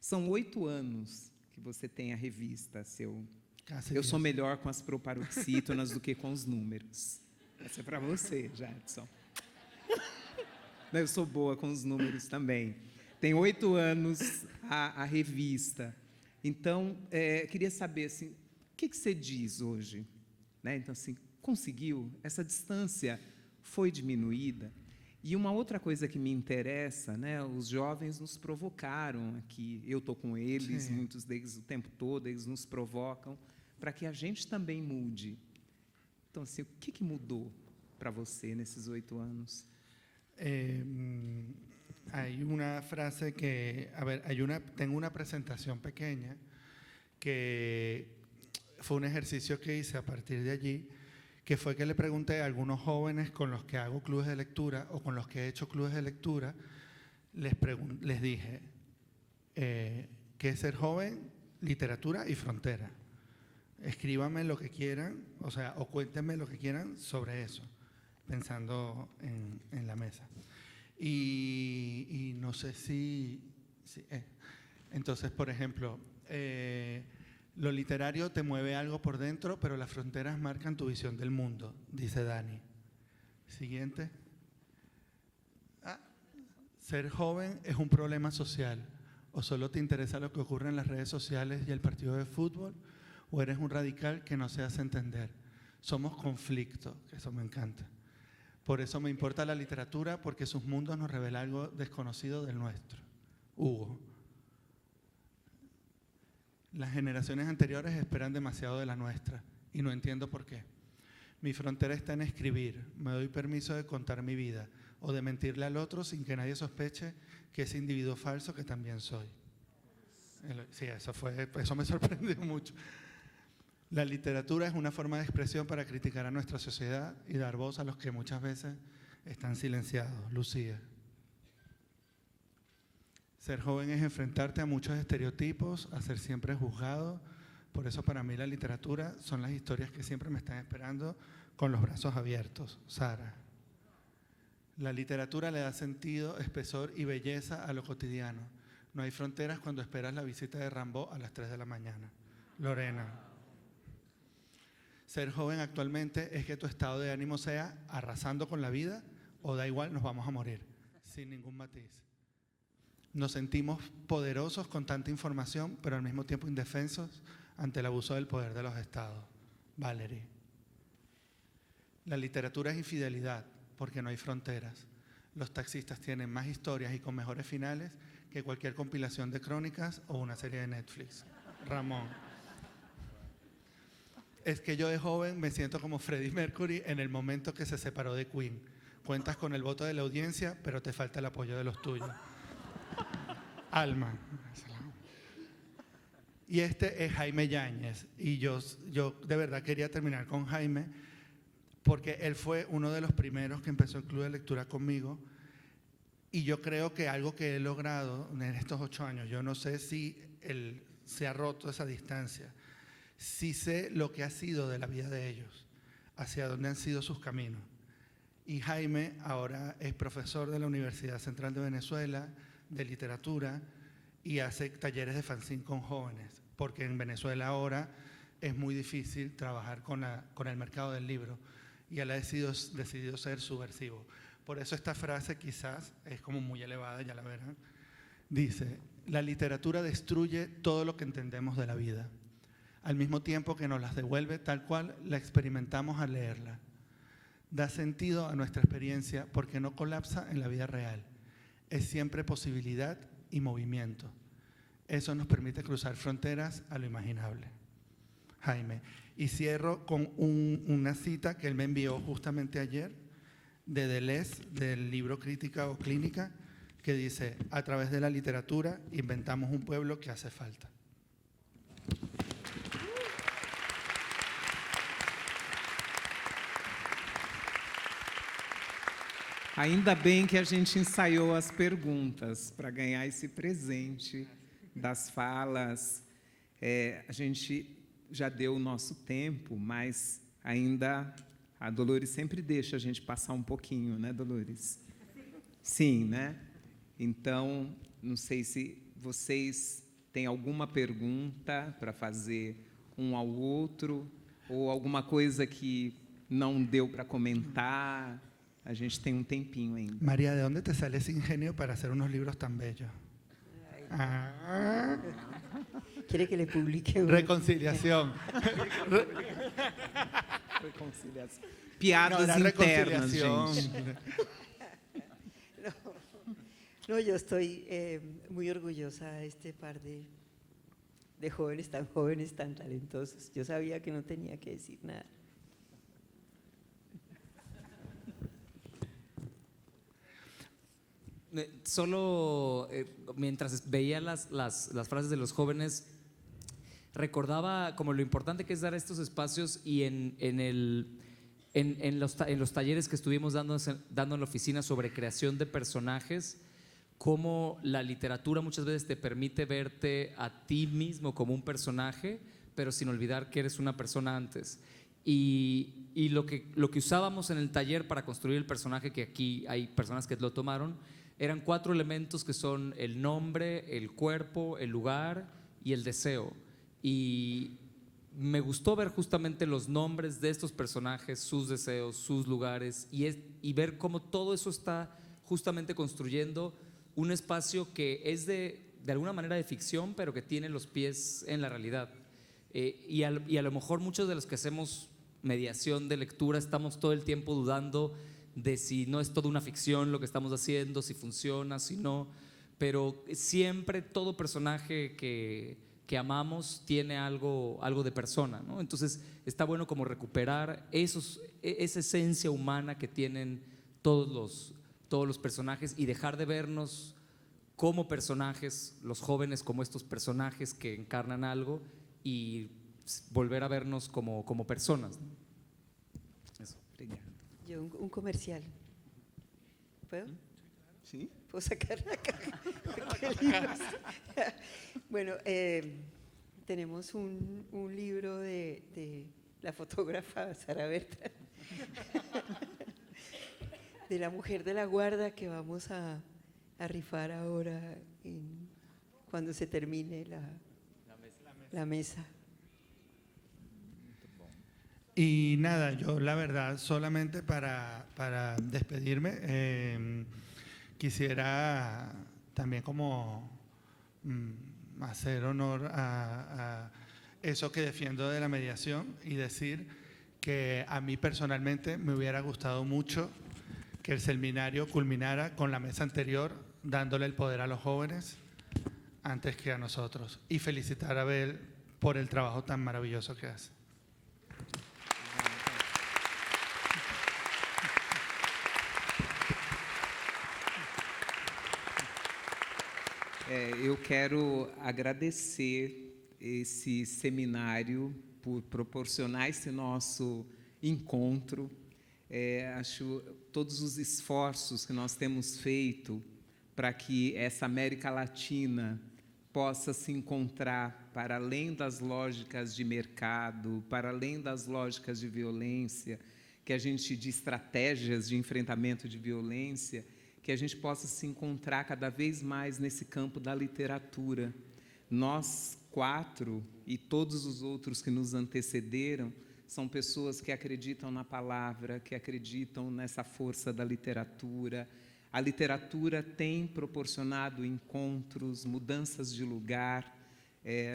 São 8 anos que você tem a revista, seu. Casi Eu sou 10. melhor com as proparoxítonas do que com os números. Essa é para você, Jadson. Eu sou boa com os números também. Tem 8 anos a revista. Então, queria saber, assim, o que você diz hoje? Né? Então, assim, conseguiu? Essa distância foi diminuída? E uma outra coisa que me interessa, né, os jovens nos provocaram aqui. Eu estou com eles, Sim. muitos deles o tempo todo, eles nos provocam para que a gente também mude. Então, assim, o que mudou para você nesses 8 anos? Hay una frase que, a ver, tengo una presentación pequeña que fue un ejercicio que hice a partir de allí, que fue que le pregunté a algunos jóvenes con los que hago clubes de lectura o con los que he hecho clubes de lectura, les dije, ¿qué es ser joven? Literatura y frontera. Escríbanme lo que quieran, o cuéntenme lo que quieran sobre eso, pensando en la mesa. Y no sé si entonces, por ejemplo, lo literario te mueve algo por dentro, pero las fronteras marcan tu visión del mundo, dice Dani. Siguiente. Ser joven es un problema social. ¿O solo te interesa lo que ocurre en las redes sociales y el partido de fútbol? ¿O eres un radical que no se hace entender? Somos conflicto, que eso me encanta. Por eso me importa la literatura, porque sus mundos nos revelan algo desconocido del nuestro. Hugo. Las generaciones anteriores esperan demasiado de la nuestra y no entiendo por qué. Mi frontera está en escribir. Me doy permiso de contar mi vida o de mentirle al otro sin que nadie sospeche que ese individuo falso que también soy. Sí, eso me sorprendió mucho. La literatura es una forma de expresión para criticar a nuestra sociedad y dar voz a los que muchas veces están silenciados. Lucía. Ser joven es enfrentarte a muchos estereotipos, a ser siempre juzgado. Por eso para mí la literatura son las historias que siempre me están esperando con los brazos abiertos. Sara. La literatura le da sentido, espesor y belleza a lo cotidiano. No hay fronteras cuando esperas la visita de Rimbaud a las 3 de la mañana. Lorena. Ser joven actualmente es que tu estado de ánimo sea arrasando con la vida o da igual, nos vamos a morir, sin ningún matiz. Nos sentimos poderosos con tanta información, pero al mismo tiempo indefensos ante el abuso del poder de los estados. Valerie. La literatura es infidelidad porque no hay fronteras. Los taxistas tienen más historias y con mejores finales que cualquier compilación de crónicas o una serie de Netflix. Ramón. Es que yo de joven me siento como Freddie Mercury en el momento que se separó de Queen. Cuentas con el voto de la audiencia, pero te falta el apoyo de los tuyos. Alma. Y este es Jaime Yáñez. Y yo de verdad quería terminar con Jaime porque él fue uno de los primeros que empezó el club de lectura conmigo. Y yo creo que algo que he logrado en estos 8 años, yo no sé si él se ha roto esa distancia, sí sé lo que ha sido de la vida de ellos, hacia dónde han sido sus caminos. Y Jaime ahora es profesor de la Universidad Central de Venezuela, de literatura, y hace talleres de fanzine con jóvenes, porque en Venezuela ahora es muy difícil trabajar con el mercado del libro, y él ha decidido ser subversivo. Por eso esta frase quizás es como muy elevada, ya la verán. Dice, la literatura destruye todo lo que entendemos de la vida, al mismo tiempo que nos las devuelve tal cual la experimentamos al leerla. Da sentido a nuestra experiencia porque no colapsa en la vida real. Es siempre posibilidad y movimiento. Eso nos permite cruzar fronteras a lo imaginable. Jaime. Y cierro con una cita que él me envió justamente ayer de Deleuze, del libro Crítica o Clínica, que dice, a través de la literatura inventamos un pueblo que hace falta. Ainda bem que a gente ensaiou as perguntas para ganhar esse presente das falas. A gente já deu o nosso tempo, mas ainda a Dolores sempre deixa a gente passar um pouquinho, né, Dolores? Sim, né? Então, não sei se vocês tem alguma pergunta para fazer um ao outro, ou alguma coisa que não deu para comentar. A gente tem um tempinho ainda. María, ¿de dónde te sale ese ingenio para hacer unos libros tan bellos? Ah, ¿Quiere que le publique uno? reconciliación. Reconciliação. Piadas No, era internas, reconciliación. gente. No, yo estoy muy orgullosa de este par de jóvenes, tan talentosos. Yo sabía que no tenía que decir nada. Solo mientras veía las frases de los jóvenes, recordaba como lo importante que es dar estos espacios y en los talleres que estuvimos dando en la oficina sobre creación de personajes, cómo la literatura muchas veces te permite verte a ti mismo como un personaje, pero sin olvidar que eres una persona antes. Y lo que usábamos en el taller para construir el personaje, que aquí hay personas que lo tomaron, eran 4 elementos que son el nombre, el cuerpo, el lugar y el deseo. Y me gustó ver justamente los nombres de estos personajes, sus deseos, sus lugares, y ver cómo todo eso está justamente construyendo un espacio que es de alguna manera de ficción, pero que tiene los pies en la realidad. Y a lo mejor muchos de los que hacemos mediación de lectura estamos todo el tiempo dudando de si no es toda una ficción lo que estamos haciendo, si funciona, si no, pero siempre todo personaje que amamos tiene algo de persona, ¿no? Entonces está bueno como recuperar esa esencia humana que tienen todos los personajes y dejar de vernos como personajes, los jóvenes como estos personajes que encarnan algo, y volver a vernos como personas, ¿no? Eso. Yo un comercial. ¿Puedo? Sí. ¿Puedo sacar la caja? ¿Qué libros? Bueno, tenemos un libro de la fotógrafa Sara Berta, de la mujer de la guarda, que vamos a rifar ahora cuando se termine la mesa. Y nada, yo la verdad, solamente para despedirme, quisiera también como hacer honor a eso que defiendo de la mediación y decir que a mí personalmente me hubiera gustado mucho que el seminario culminara con la mesa anterior, dándole el poder a los jóvenes antes que a nosotros, y felicitar a Abel por el trabajo tan maravilloso que hace. Eu quero agradecer esse seminário por proporcionar esse nosso encontro. Acho todos os esforços que nós temos feito para que essa América Latina possa se encontrar para além das lógicas de mercado, para além das lógicas de violência, de estratégias de enfrentamento de violência, que a gente possa se encontrar cada vez mais nesse campo da literatura. Nós 4 e todos os outros que nos antecederam são pessoas que acreditam na palavra, que acreditam nessa força da literatura. A literatura tem proporcionado encontros, mudanças de lugar.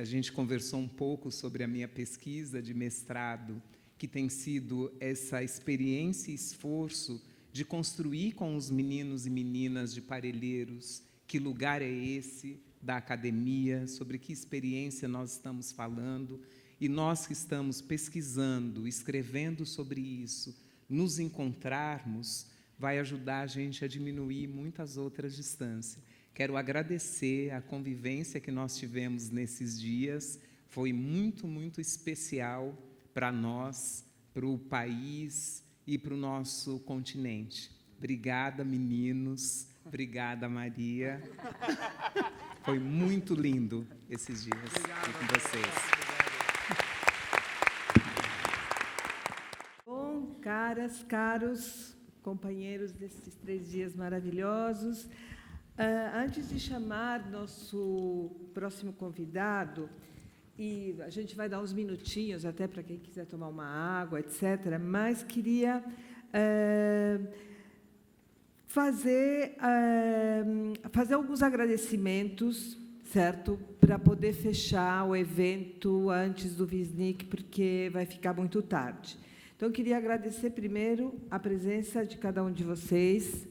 A gente conversou um pouco sobre a minha pesquisa de mestrado, que tem sido essa experiência e esforço de construir com os meninos e meninas de Parelheiros que lugar é esse da academia, sobre que experiência nós estamos falando, e nós que estamos pesquisando, escrevendo sobre isso, nos encontrarmos, vai ajudar a gente a diminuir muitas outras distâncias. Quero agradecer a convivência que nós tivemos nesses dias, foi muito, muito especial para nós, para o país e para o nosso continente. Obrigada, meninos. Obrigada, Maria. Foi muito lindo esses dias aqui com vocês. Bom, caros companheiros desses 3 dias maravilhosos, Antes de chamar nosso próximo convidado, e a gente vai dar uns minutinhos até para quem quiser tomar uma água, etc., mas queria fazer alguns agradecimentos, certo? Para poder fechar o evento antes do Visnik, porque vai ficar muito tarde. Então, eu queria agradecer primeiro a presença de cada um de vocês.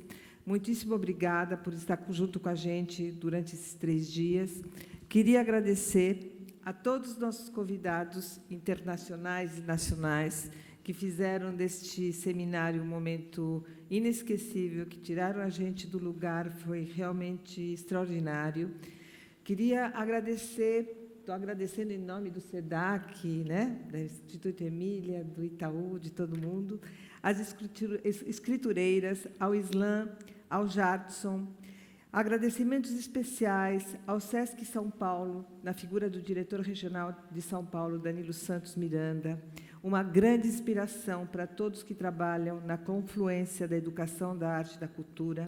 Muitíssimo obrigada por estar junto com a gente durante esses 3 dias. Queria agradecer a todos os nossos convidados internacionais e nacionais que fizeram deste seminário um momento inesquecível, que tiraram a gente do lugar, foi realmente extraordinário. Queria agradecer, estou agradecendo em nome do SEDAC, né, do Instituto Emília, do Itaú, de todo mundo, às escritureiras, ao Islã, ao Jadson. Agradecimentos especiais ao SESC São Paulo, na figura do diretor regional de São Paulo, Danilo Santos Miranda, uma grande inspiração para todos que trabalham na confluência da educação, da arte e da cultura,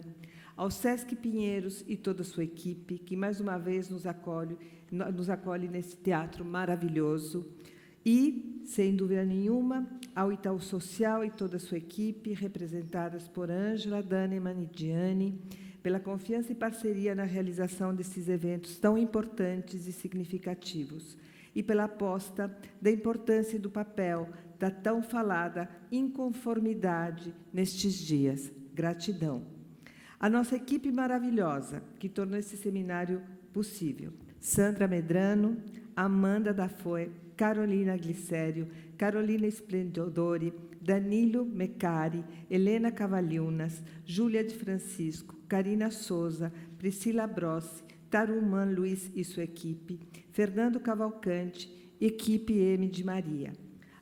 ao SESC Pinheiros e toda a sua equipe, que mais uma vez nos acolhe nesse teatro maravilhoso, e, sem dúvida nenhuma, ao Itaú Social e toda a sua equipe, representadas por Ângela, Dana e Manidiane, pela confiança e parceria na realização desses eventos tão importantes e significativos, e pela aposta da importância e do papel da tão falada inconformidade nestes dias. Gratidão. A nossa equipe maravilhosa, que tornou esse seminário possível. Sandra Medrano, Amanda Dafoe, Carolina Glicério, Carolina Splendidori, Danilo Mecari, Helena Cavaliunas, Júlia de Francisco, Karina Souza, Priscila Brossi, Taruman Luiz e sua equipe, Fernando Cavalcante, equipe M de Maria.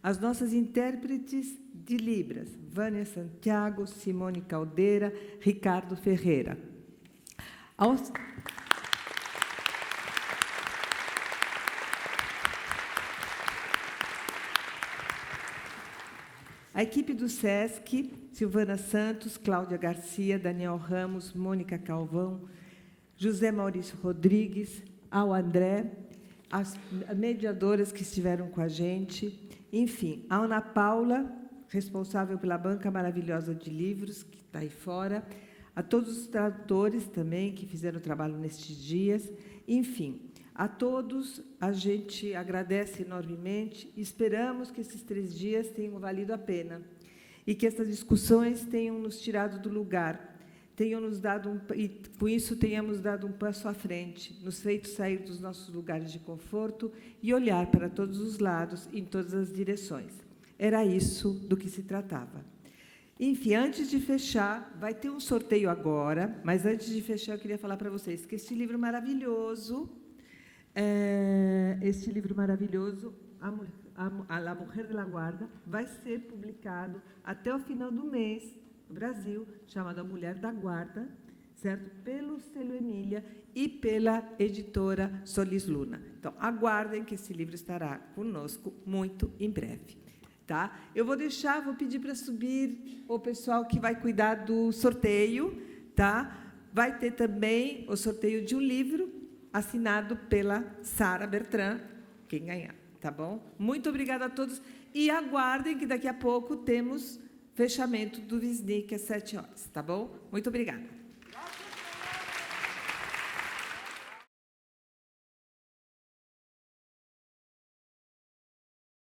As nossas intérpretes de Libras, Vânia Santiago, Simone Caldeira, Ricardo Ferreira. A equipe do SESC, Silvana Santos, Cláudia Garcia, Daniel Ramos, Mônica Calvão, José Maurício Rodrigues, ao André, as mediadoras que estiveram com a gente, enfim, a Ana Paula, responsável pela banca maravilhosa de livros, que está aí fora, a todos os tradutores também, que fizeram o trabalho nestes dias, enfim, a todos a gente agradece enormemente e esperamos que esses 3 dias tenham valido a pena e que essas discussões tenham nos tirado do lugar, tenham nos dado e com isso tenhamos dado um passo à frente, nos feito sair dos nossos lugares de conforto e olhar para todos os lados, em todas as direções. Era isso do que se tratava. Enfim, antes de fechar, vai ter um sorteio agora, mas antes de fechar eu queria falar para vocês que este livro maravilhoso, A La Mujer de la Guarda, vai ser publicado até o final do mês, no Brasil, chamado A Mulher da Guarda, certo? Pelo Selo Emília e pela editora Solis Luna. Então, aguardem que esse livro estará conosco muito em breve. Tá? Eu vou pedir para subir o pessoal que vai cuidar do sorteio. Tá? Vai ter também o sorteio de um livro assinado pela Sara Bertrand, quem ganhar. Tá bom? Muito obrigada a todos. E aguardem que daqui a pouco temos fechamento do Visnik às 7 horas. Tá bom? Muito obrigada.